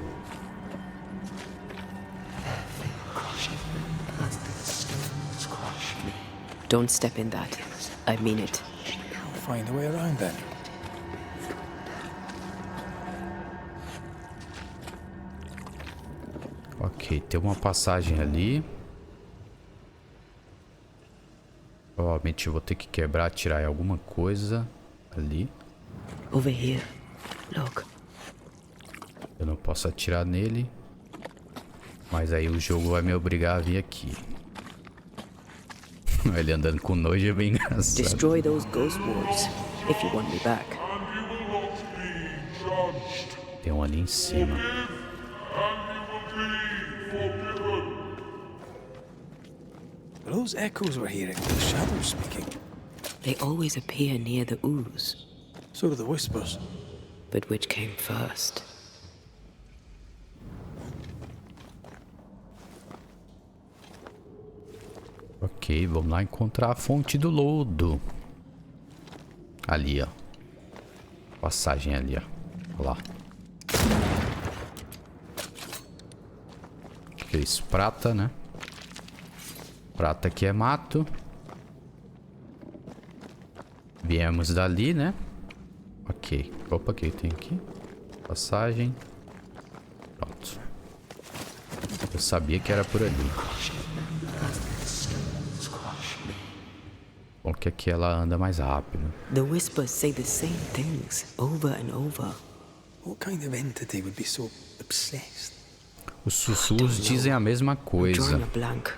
Don't step in that. I mean it.
I'll find a way around then.
Ok, tem uma passagem ali. Provavelmente eu vou ter que quebrar, tirar alguma coisa ali.
Over here. Look.
Eu não posso atirar nele. Mas aí o jogo vai me obrigar a vir aqui. Ele andando com nojo é bem engraçado.
Destroy those ghost wards if you want me back.
Tem um ali em cima.
Are those echoes we're hearing the shadows speaking?
They always appear near the ooze.
So do the whispers.
But which came first?
Ok, vamos lá encontrar a fonte do lodo. Ali, ó. Passagem ali, ó. Olha lá. O que é isso? Prata, né? Prata aqui é mato. Viemos dali, né? Ok. Opa, o que tem aqui? Passagem. Pronto. Eu sabia que era por ali. Bom que aqui ela anda mais rápido.
The whispers say the same things over and over.
What kind of entity would be so obsessed?
Os sussurros dizem a mesma coisa.
Drawing a blank.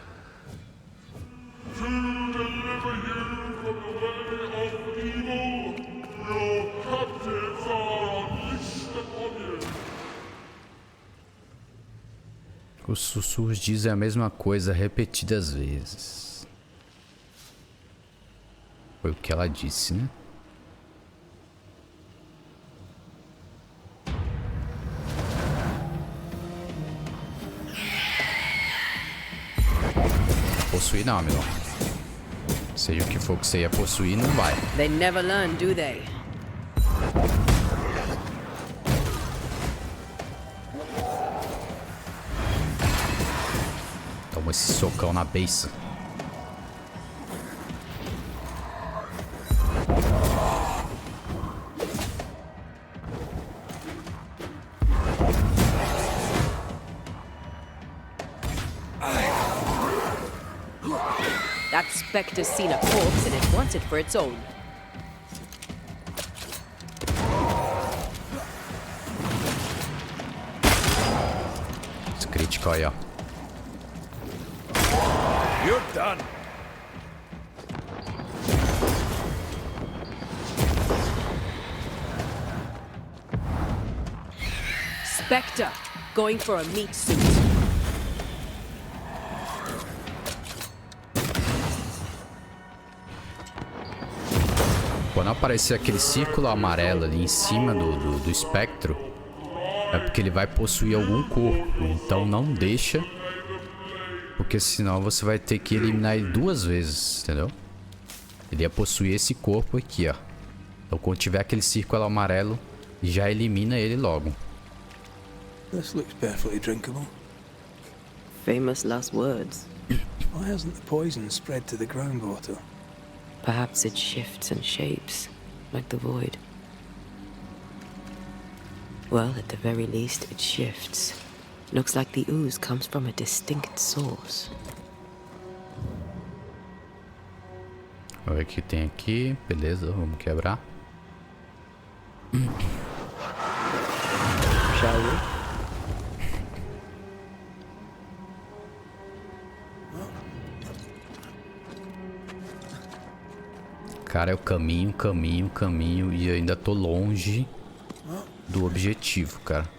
Os sussurros dizem a mesma coisa repetidas vezes. Foi o que ela disse, né? Possuir não, amigo. Seja o que for que você ia possuir, não vai.
They never learn, do they?
Toma esse socão na beiça.
That specter's seen a corpse and it wants it for its own.
mágica, olha.
You're done.
Spectre, going for a meat suit.
Quando aparecer aquele círculo amarelo ali em cima do espectro, é porque ele vai possuir algum corpo. Então não deixa, porque senão você vai ter que eliminar ele 2 vezes, entendeu? Ele ia possuir esse corpo aqui, ó. Então quando tiver aquele círculo amarelo, já elimina ele logo.
This looks perfectly drinkable.
Famous last words.
Why hasn't the poison spread to the groundwater?
Perhaps it shifts and shapes, like the void. Well, at the very least, it shifts. Looks like the ooze comes from a distinct source.
Vamos ver o que tem aqui. Beleza, vamos quebrar.
Shall we?
Cara, é o caminho, caminho, caminho. E eu ainda tô longe do objetivo, cara.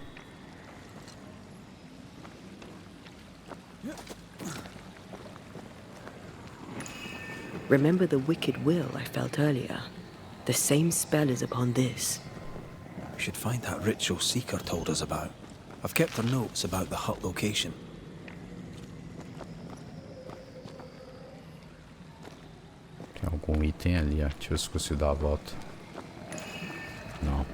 Remember the wicked will I felt earlier? The same spell is upon this.
We should find that ritual Seeker told us about. I've kept her notes about the hut location.
Tem algum item ali, ó. Deixa eu ver se eu consigo dar a volta. Não.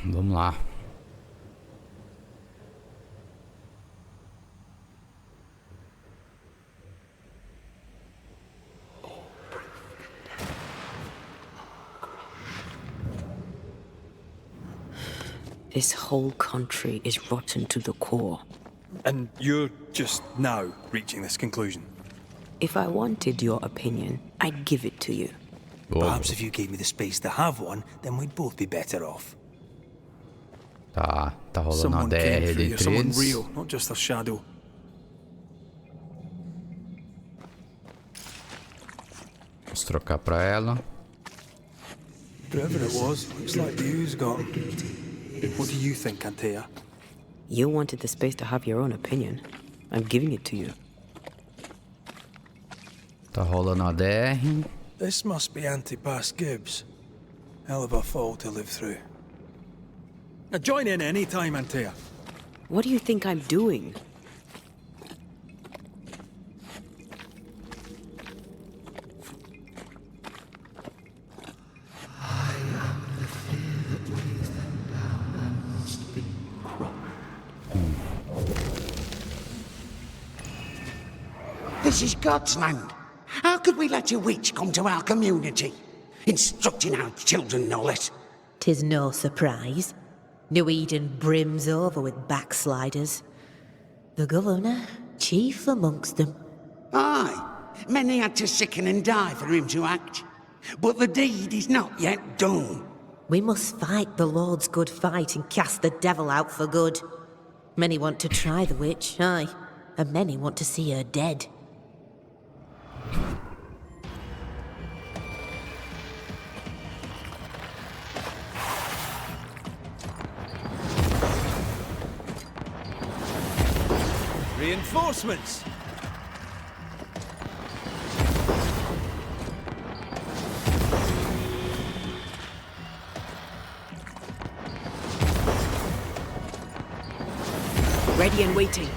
Vamos lá.
This whole country is rotten to the core.
And you're just now reaching this conclusion?
If I wanted your opinion, I'd give it to you.
Perhaps if you gave me the space to have one, then we'd both be better off.
Tá rolando uma
Someone
DR
came through
ali
here,
entre
someone
eles.
real, not just a shadow.
Vamos trocar pra ela.
Whoever it was, looks like the ooze got him. What do you think, Antea?
You wanted the space to have your own opinion. I'm giving it to you.
Tá rolando uma DR.
This must be Antipas Gibbs. Hell of a fall to live through. Now join in any time, Antea.
What do you think I'm doing?
This is God's land. How could we let a witch come to our community? Instructing our children, no less.
'Tis no surprise. New Eden brims over with backsliders. The governor, chief amongst them.
Aye, many had to sicken and die for him to act. But the deed is not yet done.
We must fight the Lord's good fight and cast the devil out for good. Many want to try the witch, aye, and many want to see her dead.
Reinforcements!
Ready and waiting.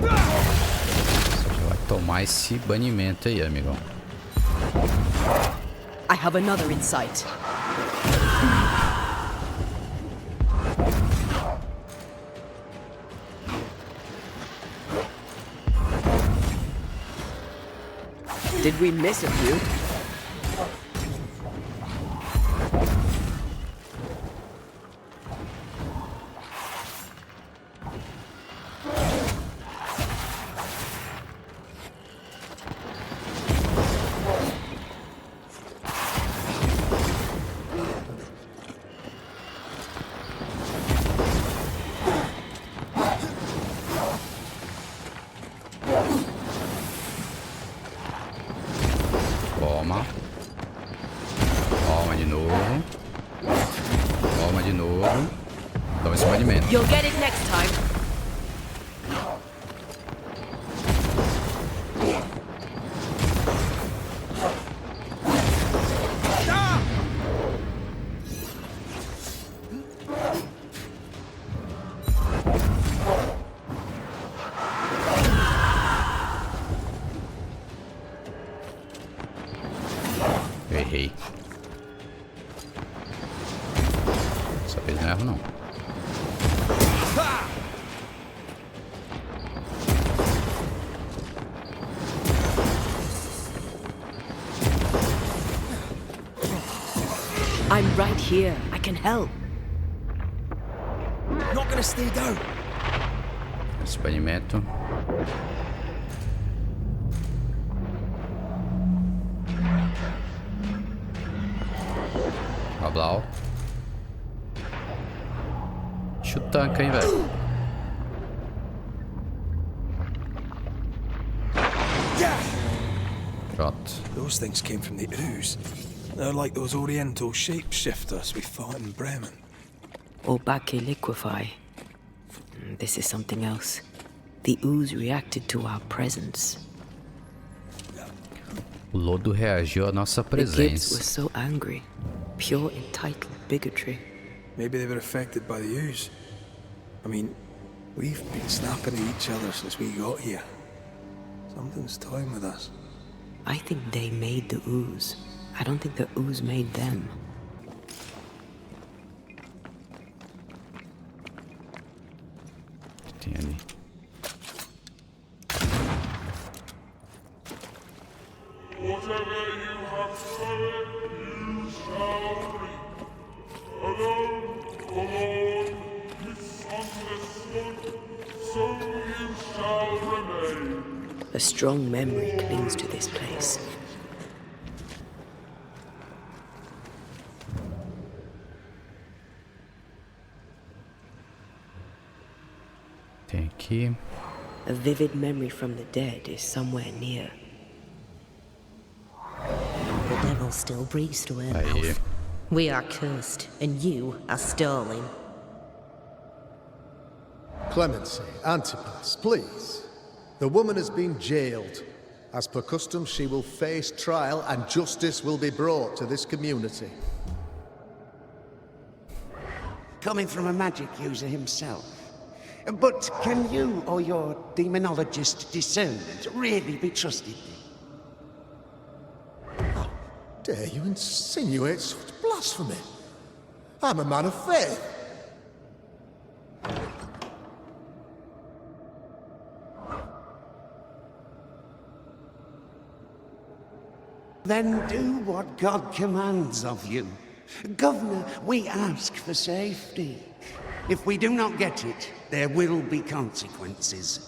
Já vai tomar esse banimento aí, amigão.
I have another in sight. Did we miss a few?
lodo. Dá um espanimento.
You'll get it next time.
Errei. Dessa vez não erro, não.
I'm right here. I can help.
Not gonna stay down.
Espanimento. Ablau. Deixa o tanque, hein, velho. Pronto.
Those things came from the ooze. They're like those oriental shapeshifters we fought in Bremen.
Or Bacche liquefy. This is something else. The ooze reacted to our presence.
O lodo reagiu à nossa
The Gibbs were
presença.
so angry. Pure entitled bigotry.
Maybe they were affected by the ooze. I mean, we've been snapping at each other since we got here. Something's toying with us.
I think they made the ooze. I don't think the ooze made them.
Tem ali.
Whatever you have sown, you shall reap. Alone, forlorn, misunderstood, so you shall remain.
A strong memory clings to this place.
Tem aqui.
A vivid memory from the dead is somewhere near.
The devil still breathes through her
Aí.
mouth. We are cursed, and you are stolen.
Clemency, Antipas, please. The woman has been jailed. As per custom, she will face trial and justice will be brought to this community.
Coming from a magic user himself. But can you or your demonologist discernment really be trusted?
How dare you insinuate such blasphemy? I'm a man of faith.
Then do what God commands of you. Governor, we ask for safety. If we do not get it, there will be consequences.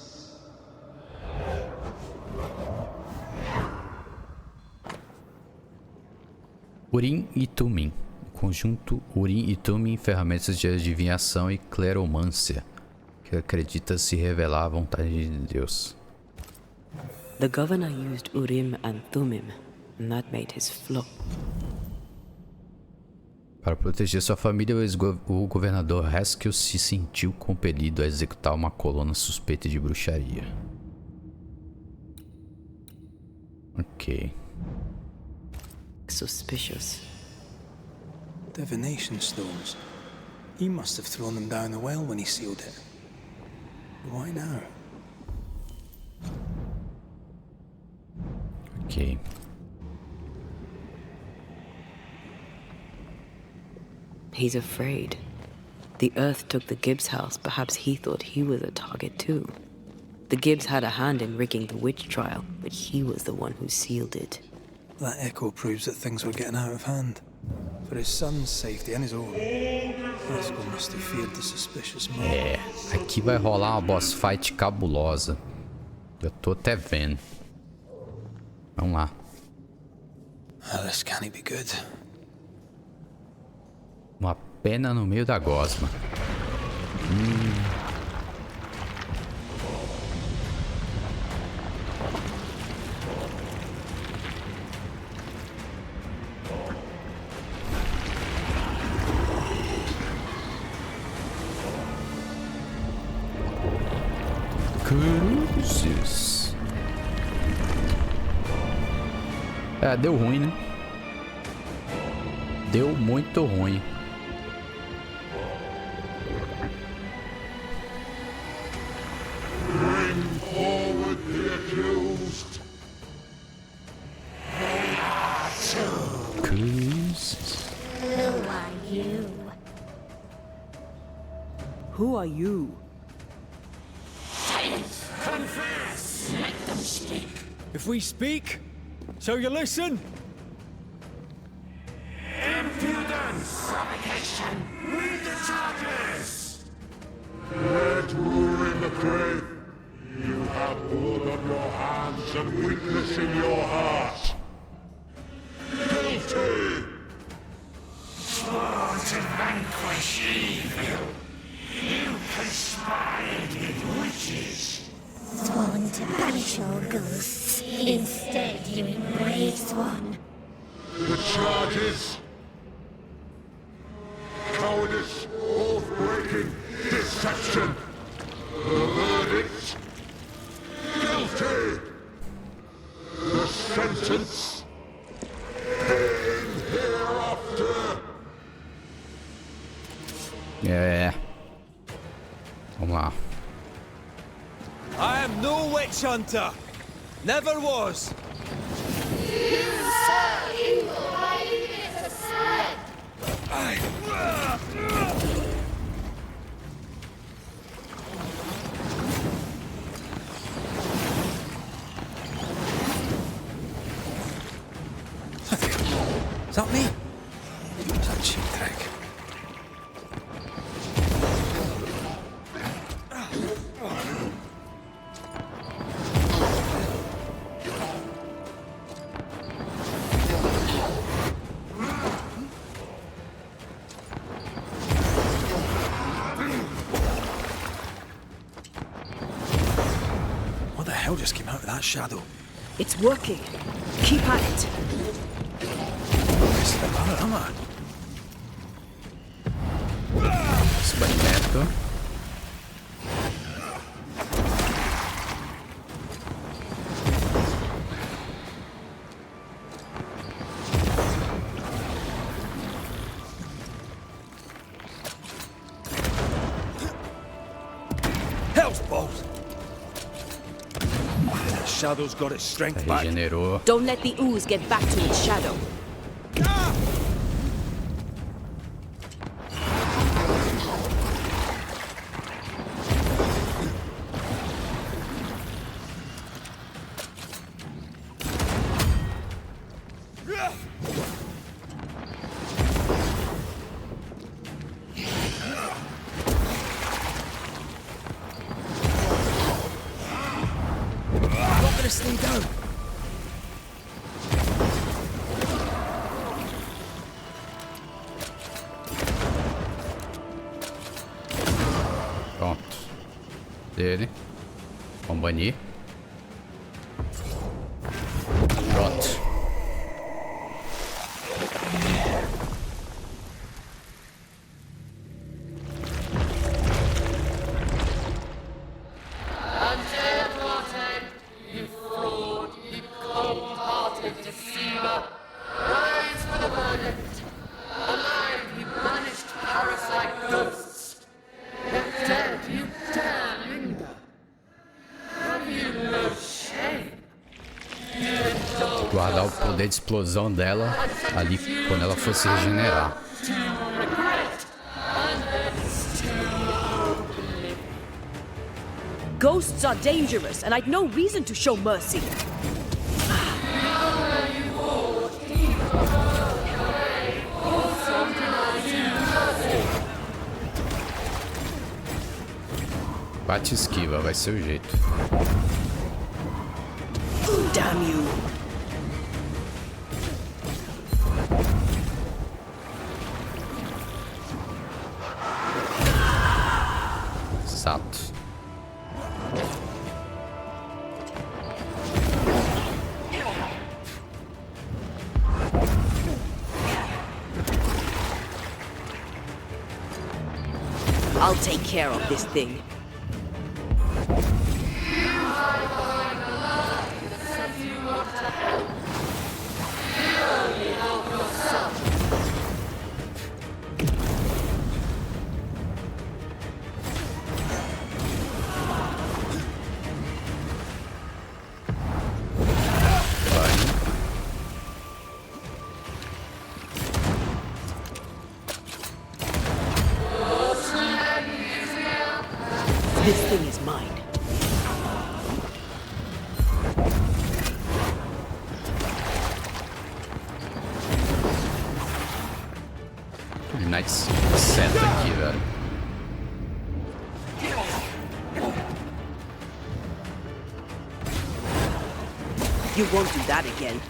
Urim e Tumim. O conjunto Urim e Tumim, ferramentas de adivinhação e cleromância, que acredita se revelar a vontade de Deus.
The governor used Urim and Thummim, and that made his flop.
Para proteger sua família, o governador Haskell se sentiu compelido a executar uma coluna suspeita de bruxaria. Ok.
Suspicious.
Divination stones. He must have thrown them down the well when he sealed it. Why now?
Ok.
He's afraid. The Earth took the Gibbs house. Perhaps he thought he was a target too. The Gibbs had a hand in rigging the witch trial, but he was the one who sealed it.
That echo proves that things were getting out of hand. For his son's safety and his own, Haskell must have feared the suspicious man.
É, aqui vai rolar uma boss fight cabulosa. Eu tô até vendo. Vamos lá.
This can't be good.
Uma pena no meio da gosma. Cruzes. É, deu ruim, né? Deu muito ruim.
Bring forward the accused.
Cruzes.
Who are you?
Confess! Let them speak.
If we speak, so you listen?
Impudence! Provocation! Read the charges! Red rule in the grave. You have blood on your hands and weakness in your heart. Guilty! Sworn to vanquish evil. You conspired with witches.
Sworn to banish all ghosts. Instead, you embrace one.
The charges. Cowardice, oath-breaking, deception. The verdict. Guilty. The sentence. Pain hereafter.
É. Vamos lá.
I am no witch hunter. Never was.
Is that me? Who's that cheap trick? What the hell just came out of that shadow?
It's working. Keep at it.
It's the panorama.
Banimento.
Hell's balls. The shadow's got its strength back.
Regenerou.
Don't let the ooze get back to its shadow.
Not gonna stay down.
Pronto. Dele. Vamos banir. Pronto.
Antea, Parte, you fraud, you cold-hearted deceiver. Rise for the verdict. Alive, you banished parasite ghosts. If dead, you dare linger. Have you no shame? You indulge
Guardar o poder de explosão dela ali quando ela fosse regenerar.
to regret, and then still live.
Ghosts are dangerous, and I'd no reason to show mercy.
Bate e esquiva, vai ser o jeito.
Damn you.
Exato.
I'll take care of this thing. This thing is mine.
Nice seta aqui, velho.
You won't do that again.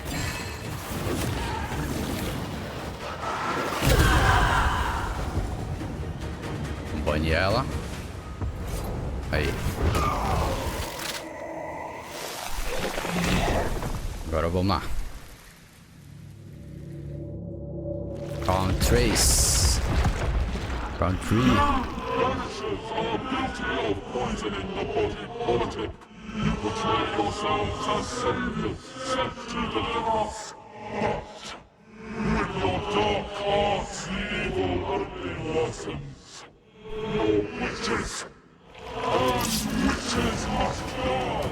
Bane ela. Aí. Agora vamos lá. Round trace. Round 3.
Banishers are guilty of poisoning the body politic. You portray yourselves as saviors sent to deliver us. But with your dark hearts, the evil only worsens. Your witches. And witches must die.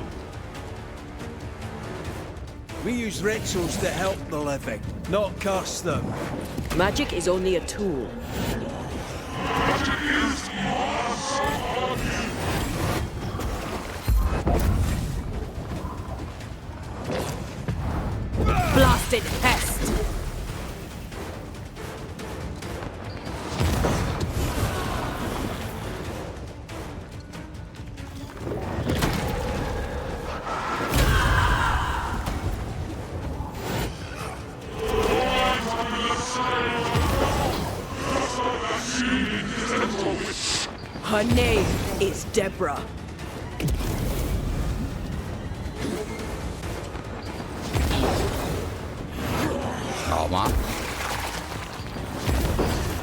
We use rituals that help the living, not curse them.
Magic is only a tool.
Magic is
Blasted pest! Her name is Debora.
Calma.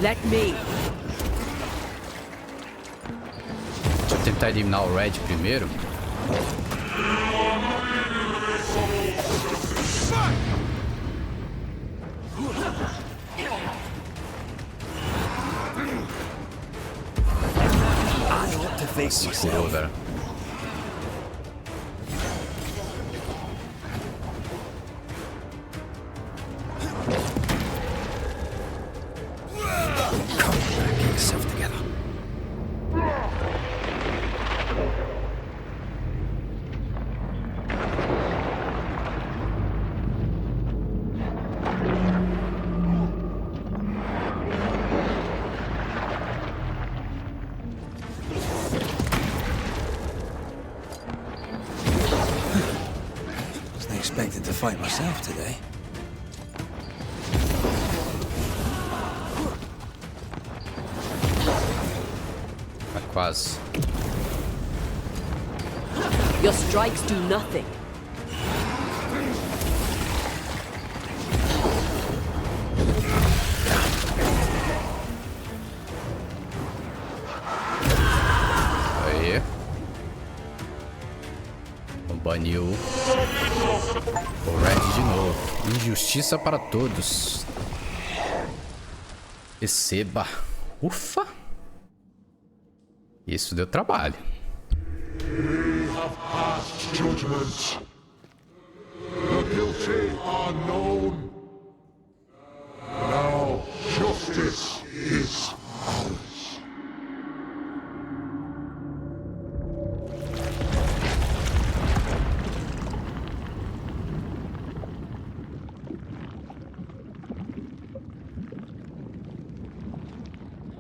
Let me.
Deixa eu tentar eliminar o Red primeiro.
I ought to face
Curou, velho.
Get yourself together. Wasn't expected to fight myself today.
Quase.
Your strikes do nothing.
Aí. Baniu o Red de novo. Injustiça para todos. Receba. Ufa. Isso deu trabalho.
We have passed judgment. The guilty are known. Now justice is ours.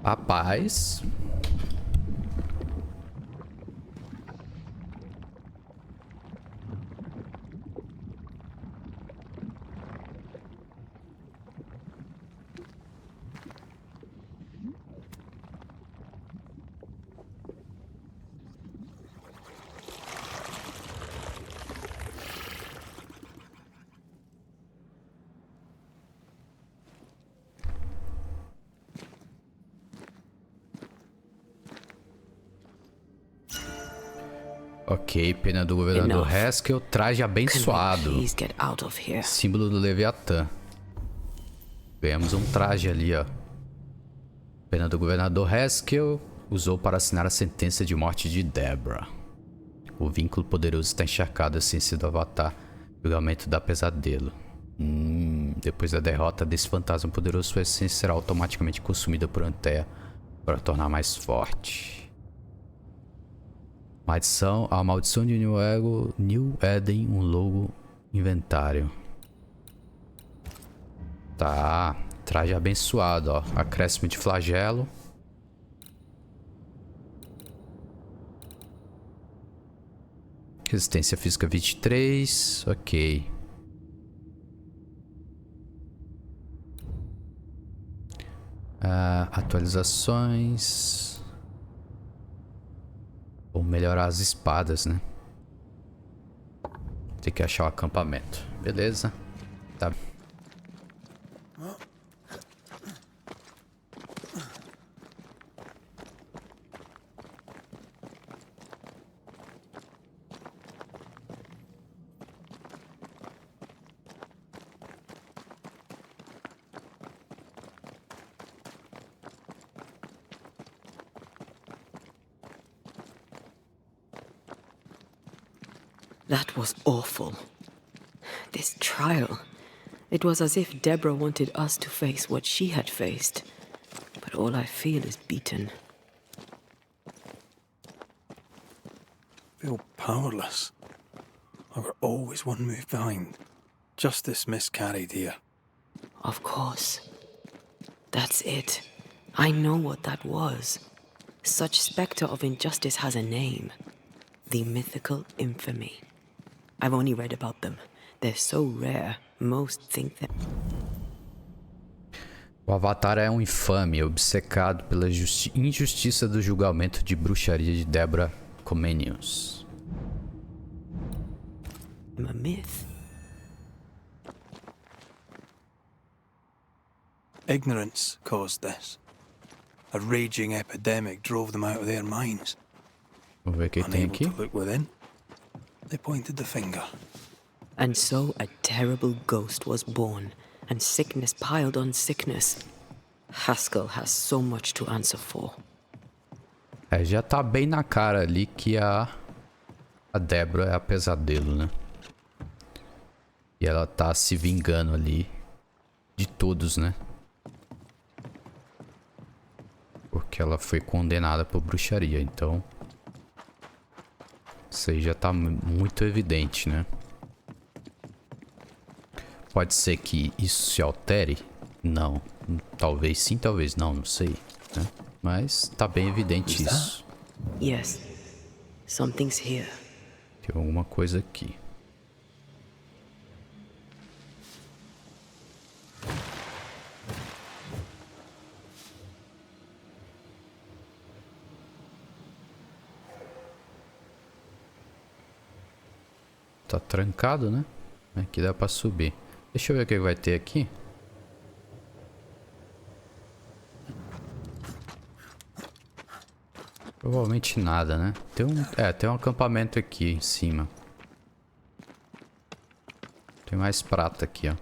Rapaz. Ok, pena do Governador Haskell, traje abençoado. Símbolo do Leviatã. Ganhamos um traje ali, ó. Pena do Governador Haskell usou para assinar a sentença de morte de Debora. O vínculo poderoso está encharcado, assim do avatar. Julgamento da pesadelo. Depois da derrota desse fantasma poderoso, sua essência será automaticamente consumida por Antea para tornar mais forte. A maldição de New Eden, um logo inventário. Tá, traje abençoado, ó. Acréscimo de flagelo. Resistência física 23, ok. Atualizações. Vou melhorar as espadas, né? Tem que achar o acampamento. Beleza. Tá.
That was awful. This trial. It was as if Deborah wanted us to face what she had faced. But all I feel is beaten.
Feel powerless. I were always one move behind. Justice miscarried here.
Of course. That's it. I know what that was. Such spectre of injustice has a name. The mythical infamy. I've only read about them. They're so rare, most think that...
O Avatar é um infame, obcecado pela injustiça do julgamento de bruxaria de Debora Comenius.
I'm a myth.
Ignorance caused this. A raging epidemic drove them out of their minds.
Vamos ver o que tem aqui.
Unable to look within, they pointed the finger.
And so a terrible ghost was born, and sickness piled on sickness. Haskell has so much to answer for.
É, já tá bem na cara ali que a Debora é a pesadelo, né? E ela tá se vingando ali de todos, né? Porque ela foi condenada por bruxaria, então... Isso aí já tá muito evidente, né? Pode ser que isso se altere? Não. Talvez sim, talvez não, não sei, né? Mas tá bem evidente isso.
Yes. Something's here.
Tem alguma coisa aqui. Tá trancado, né? Aqui dá pra subir. Deixa eu ver o que vai ter aqui. Provavelmente nada, né? Tem um acampamento aqui em cima. Tem mais prata aqui, ó.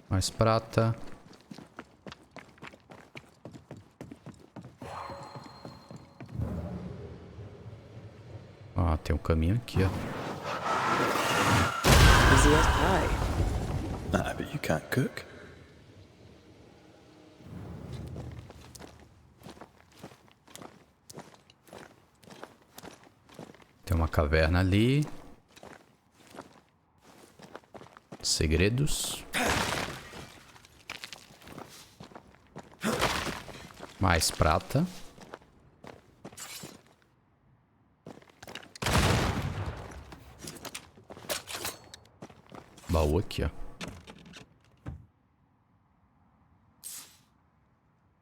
Mais prata. Ó, tem um caminho aqui, ó.
Easy as pie.
Nah, but you can't cook.
Tem uma caverna ali. Segredos. Mais prata. Baú aqui, ó.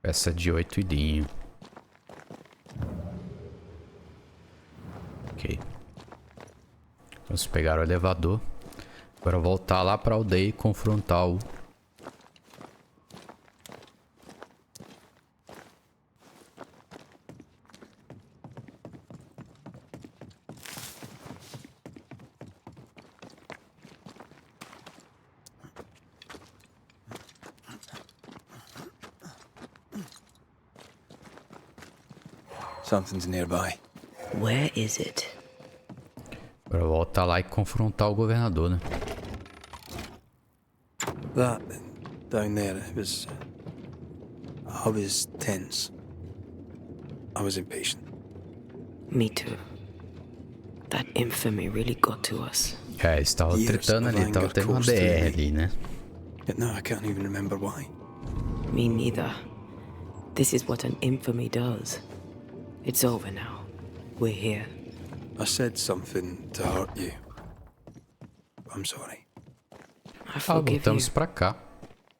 Peça de 8 idinho. Ok. Vamos pegar o elevador. Agora voltar lá pra aldeia e confrontar o...
Something's nearby.
Where is it?
Agora voltar lá e confrontar o governador, né?
That down there, it was... I was tense. I was impatient.
Me too. That infamy really got to us.
É, eles estavam tretando ali, tava tendo uma DR ali, né?
But now I can't even remember why.
Me neither. This is what an infamy does. It's over now. We're here.
I said something to hurt you. I'm sorry.
I forgive you.
Voltamos pra cá.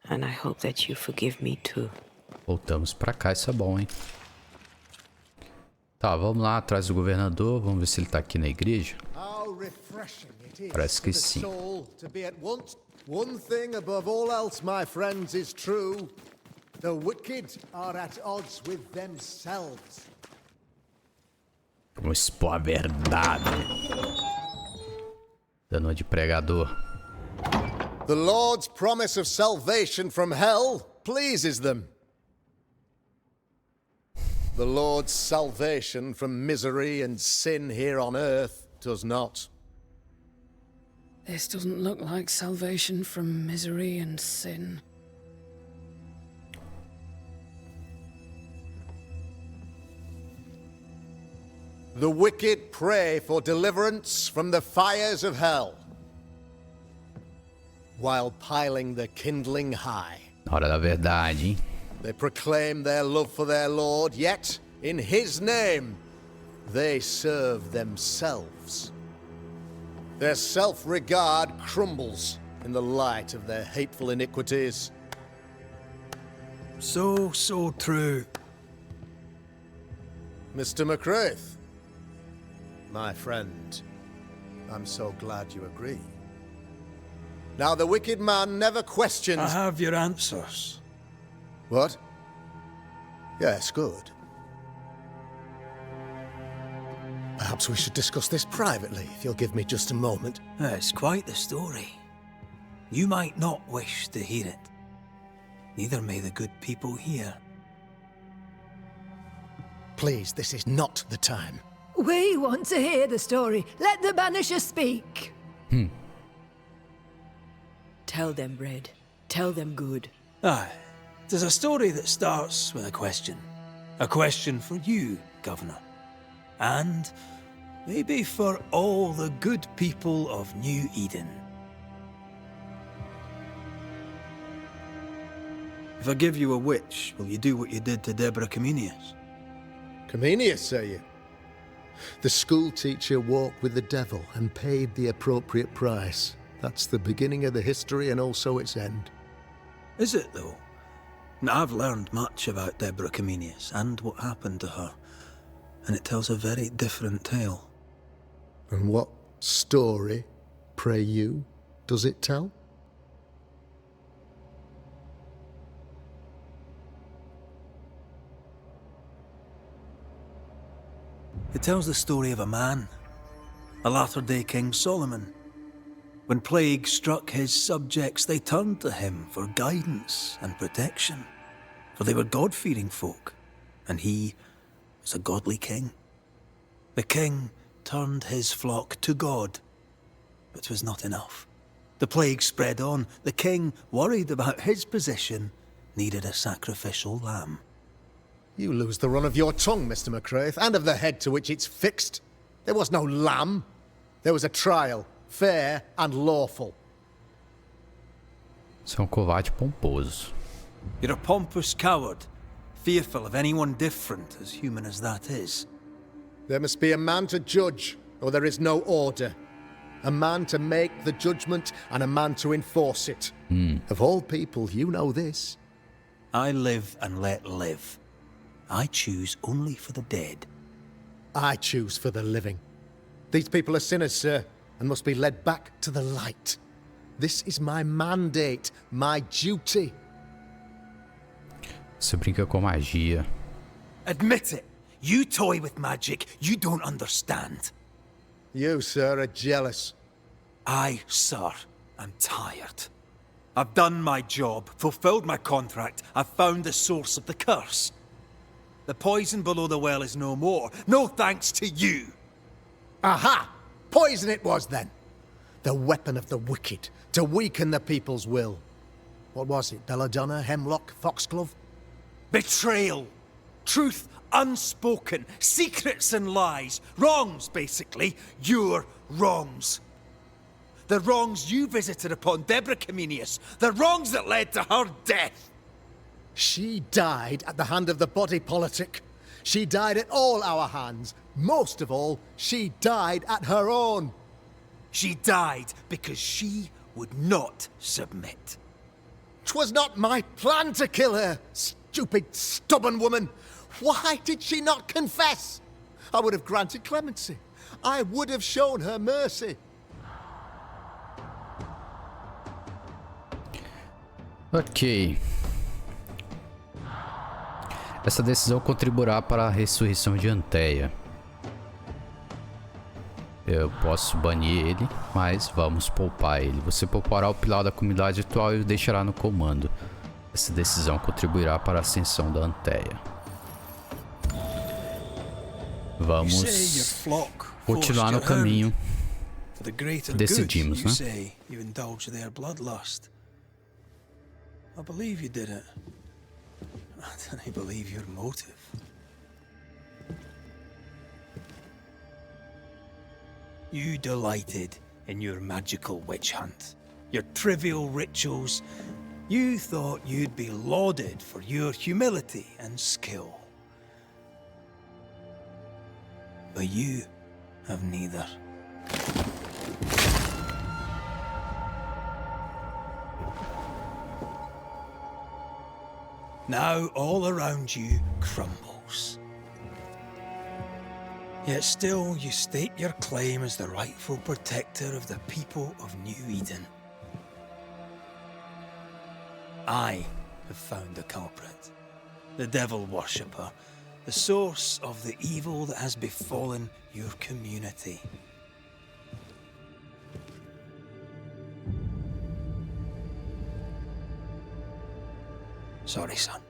And I hope that you forgive me too.
Voltamos pra cá, isso é bom, hein? Tá, vamos lá atrás do governador. Vamos ver se ele tá aqui na igreja. Parece que sim.
One thing above all else, my friends, is true. The wicked are at odds with themselves.
Vamos expor a verdade. Dano de pregador.
The Lord's promise of salvation from hell pleases them. The Lord's salvation from misery and sin here on earth does not.
This doesn't look like salvation from misery and sin.
The wicked pray for deliverance from the fires of hell, while piling the kindling high.
Hora da verdade, hein?
They proclaim their love for their Lord, yet, in His name, they serve themselves. Their self-regard crumbles in the light of their hateful iniquities.
So true.
Mr. McCraith, my friend, I'm so glad you agree. Now, the wicked man never questions...
I have your answers.
What? Yes, good. Perhaps we should discuss this privately, if you'll give me just a moment.
It's quite the story. You might not wish to hear it. Neither may the good people hear.
Please, this is not the time.
We want to hear the story. Let the Banisher speak.
Tell them, Red. Tell them good.
Aye. There's a story that starts with a question. A question for you, Governor. And maybe for all the good people of New Eden. If I give you a witch, will you do what you did to Debora Comenius?
Comenius, say you? The school teacher walked with the devil and paid the appropriate price. That's the beginning of the history and also its end.
Is it, though? Now, I've learned much about Debora Comenius and what happened to her, and it tells a very different tale.
And what story, pray you, does it tell?
It tells the story of a man, a latter-day King Solomon. When plague struck his subjects, they turned to him for guidance and protection, for they were God-fearing folk, and he was a godly king. The king turned his flock to God, but 'twas not enough. The plague spread on. The king, worried about his position, needed a sacrificial lamb.
You lose the run of your tongue, Mr. McCraith, and of the head to which it's fixed. There was no lamb. There was a trial, fair and lawful.
Você é covarde pomposo.
You're a pompous coward, fearful of anyone different, as human as that is.
There must be a man to judge, or there is no order. A man to make the judgment, and a man to enforce it. Of all people, you know this.
I live and let live. I choose only for the dead.
I choose for the living. These people are sinners, sir, and must be led back to the light. This is my mandate, my duty.
Você brinca com magia.
Admit it. You toy with magic you don't understand.
You, sir, are jealous.
I, sir, am tired. I've done my job, fulfilled my contract. I've found the source of the curse. The poison below the well is no more. No thanks to you.
Aha! Poison it was, then. The weapon of the wicked, to weaken the people's will. What was it? Belladonna, hemlock, foxglove?
Betrayal. Truth
Unspoken. Secrets and lies. Wrongs, basically. Your wrongs. The wrongs you visited upon Debora Comenius. The wrongs that led to her death.
She died at the hand of the body politic. She died at all our hands. Most of all, she died at her own.
She died because she would not submit.
'Twas not my plan to kill her, stupid, stubborn woman. Why did she not confess? I would have granted clemency. I would have shown her mercy.
Ok. Essa decisão contribuirá para a ressurreição de Antea. Eu posso banir ele, mas vamos poupar ele. Você poupará o pilar da comunidade atual e o deixará no comando. Essa decisão contribuirá para a ascensão da Antea. Vamos continuar no caminho. Decidimos, né?
I believe you did it. I don't believe your motive. You delighted in your magical witch hunt, your trivial rituals. You thought you'd be lauded for your humility and skill. But you have neither. Now all around you crumbles. Yet still you state your claim as the rightful protector of the people of New Eden. I have found the culprit, the devil worshipper, the source of the evil that has befallen your community. Sorry, son.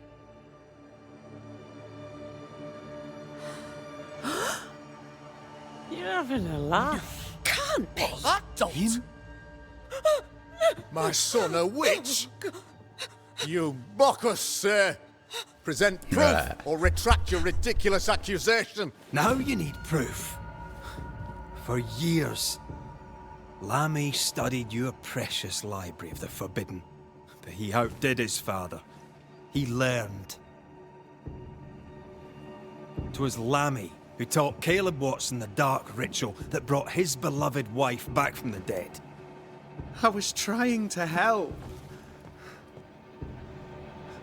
You're having a laugh.
Can't be.
That don't. My son, a witch? You mock us, sir. Present proof or retract your ridiculous accusation.
Now you need proof. For years, Lammy studied your precious library of the forbidden, but he outdid his father. He learned. 'Twas Lammy who taught Caleb Watson the dark ritual that brought his beloved wife back from the dead.
I was trying to help.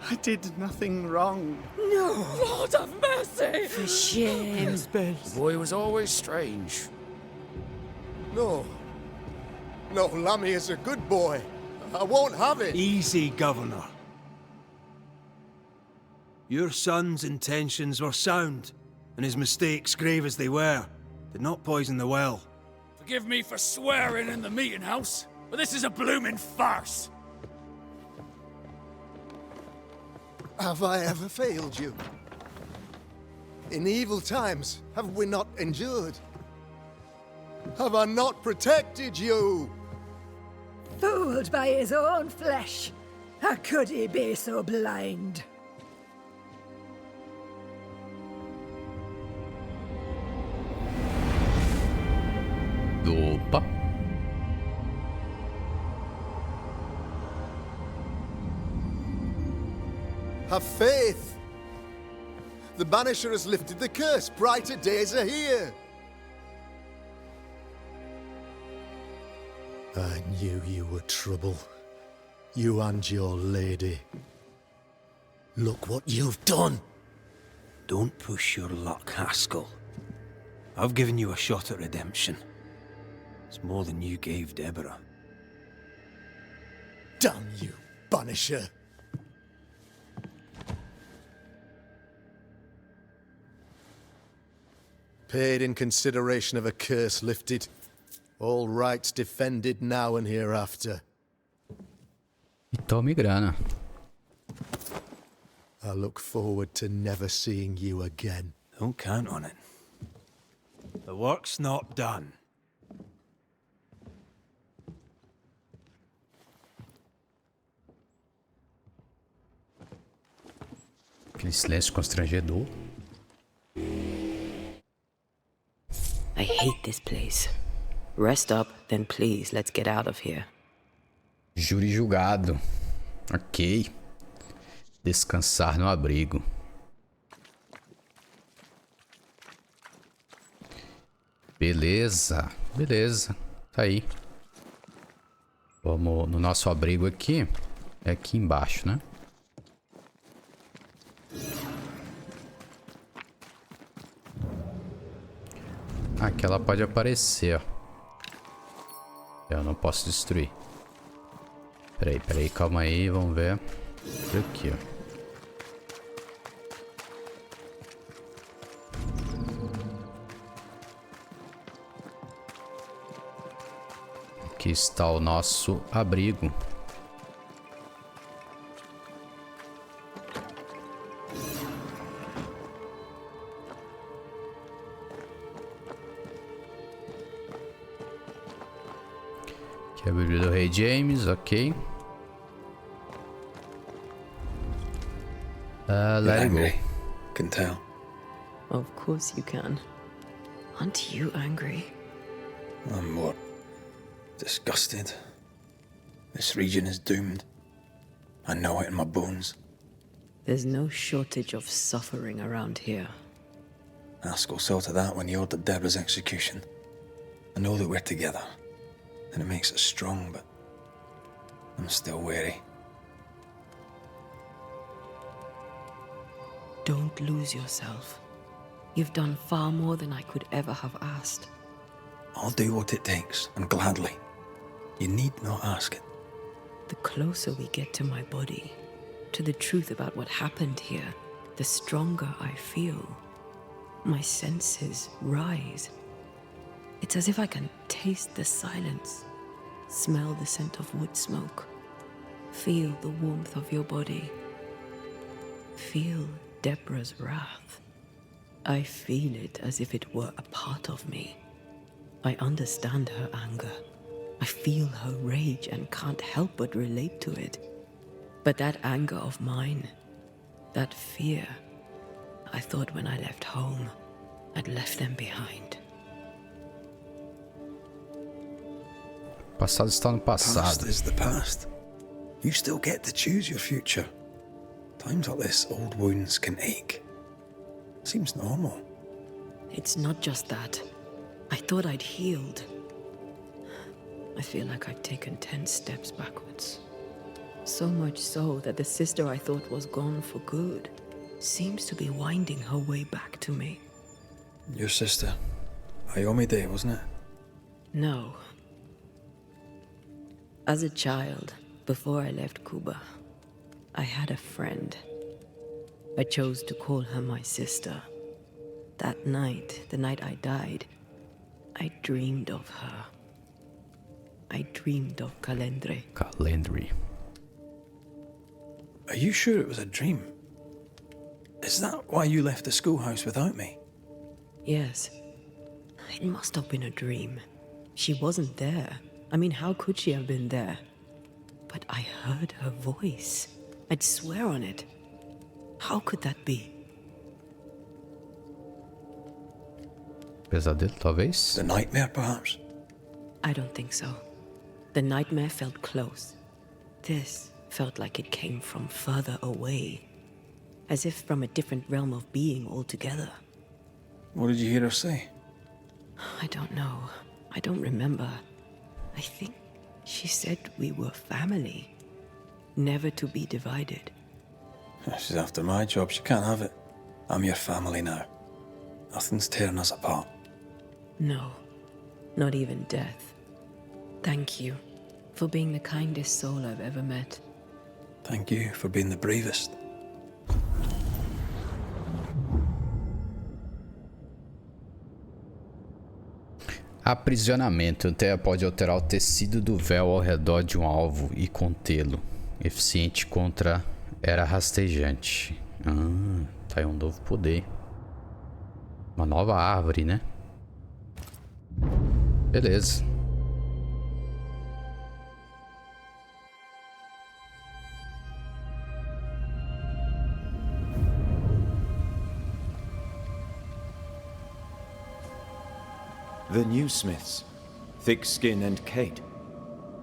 I did nothing wrong.
No! Lord have mercy! For shame.
The boy was always strange.
No. No, Lammy is a good boy. I won't have it.
Easy, Governor. Your son's intentions were sound, and his mistakes, grave as they were, did not poison the well.
Forgive me for swearing in the meeting house, but this is a blooming farce.
Have I ever failed you? In evil times, have we not endured? Have I not protected you?
Fooled by his own flesh. How could he be so blind?
Opa.
Have faith. The Banisher has lifted the curse. Brighter days are here. I knew you were trouble. You and your lady. Look what you've done.
Don't push your luck, Haskell. I've given you a shot at redemption. It's more than you gave Debora.
Damn you, Banisher. Paid in consideration of a curse lifted. All rights defended now and hereafter.
E tome grana.
I look forward to never seeing you again.
Don't count on it. The work's not done.
Aquele silêncio constrangedor.
I hate this place. Rest up, then please, let's get out of here.
Júri julgado. Ok. Descansar no abrigo. Beleza. Beleza. Tá aí. Vamos no nosso abrigo aqui. É aqui embaixo, né? Aqui ela pode aparecer, ó. Eu não posso destruir. Peraí, calma aí, vamos ver. Por aqui, ó. Aqui está o nosso abrigo. Aqui é a Bíblia do Rei James, ok. Let it go.
Can tell.
Of course you can. Aren't you angry?
I'm what? Disgusted. This region is doomed. I know it in my bones.
There's no shortage of suffering around here.
Haskell saw to that when he ordered Deborah's execution. I know that we're together, and it makes us strong, but I'm still wary.
Don't lose yourself. You've done far more than I could ever have asked.
I'll do what it takes, and gladly. You need not ask it.
The closer we get to my body, to the truth about what happened here, the stronger I feel. My senses rise. It's as if I can taste the silence, smell the scent of wood smoke, feel the warmth of your body, feel Deborah's wrath. I feel it as if it were a part of me. I understand her anger. I feel her rage and can't help but relate to it. But that anger of mine, that fear, I thought when I left home, I'd left them behind.
Passado está no passado.
Past is the past. You still get to choose your future. Times like this, old wounds can ache. Seems normal.
It's not just that. I thought I'd healed. I feel like I've taken 10 steps backwards. So much so that the sister I thought was gone for good seems to be winding her way back to me.
Your sister. Ayomide, wasn't it?
No. As a child, before I left Cuba, I had a friend. I chose to call her my sister. That night, the night I died, I dreamed of her. I dreamed of Calendre.
Calendre.
Are you sure it was a dream? Is that why you left the schoolhouse without me?
Yes. It must have been a dream. She wasn't there. I mean, how could she have been there? But I heard her voice. I'd swear on it. How could that be?
Pesadelo, talvez?
The nightmare, perhaps?
I don't think so. The nightmare felt close. This felt like it came from further away. As if from a different realm of being altogether.
What did you hear her say?
I don't know. I don't remember. I think she said we were family. Never to be divided.
She's after my job. She can't have it. I'm your family now. Nothing's tearing us apart.
No. Not even death. Thank you for being the kindest soul I've ever met.
Thank you for being the bravest.
Aprisionamento. Antea pode alterar o tecido do véu ao redor de um alvo e contê-lo. Eficiente contra era rastejante. Tá aí um novo poder. Uma nova árvore, né? Beleza.
The new Smiths, Thickskin and Kate,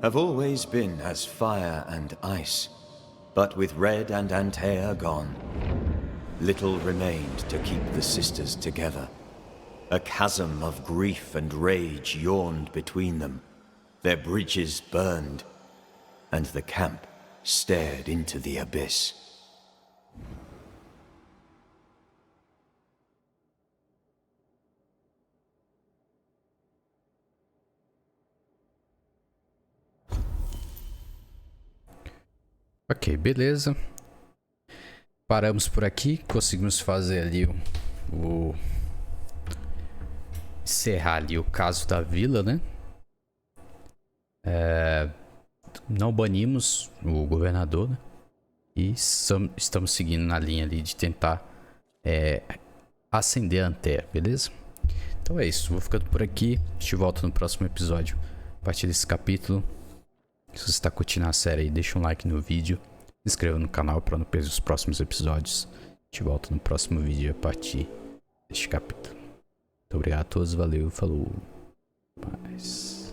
have always been as fire and ice. But with Red and Antea gone, little remained to keep the sisters together. A chasm of grief and rage yawned between them. Their bridges burned, and the camp stared into the abyss.
Ok, beleza. Paramos por aqui. Conseguimos fazer ali encerrar ali o caso da vila, né? Não banimos o governador, né? E estamos seguindo na linha ali de tentar acender a Antea, beleza? Então é isso, vou ficando por aqui. A gente volta no próximo episódio a partir desse capítulo. Se você está curtindo a série aí, deixa um like no vídeo, se inscreva no canal para não perder os próximos episódios. A gente volta no próximo vídeo a partir deste capítulo. Muito obrigado a todos, valeu, falou, mais.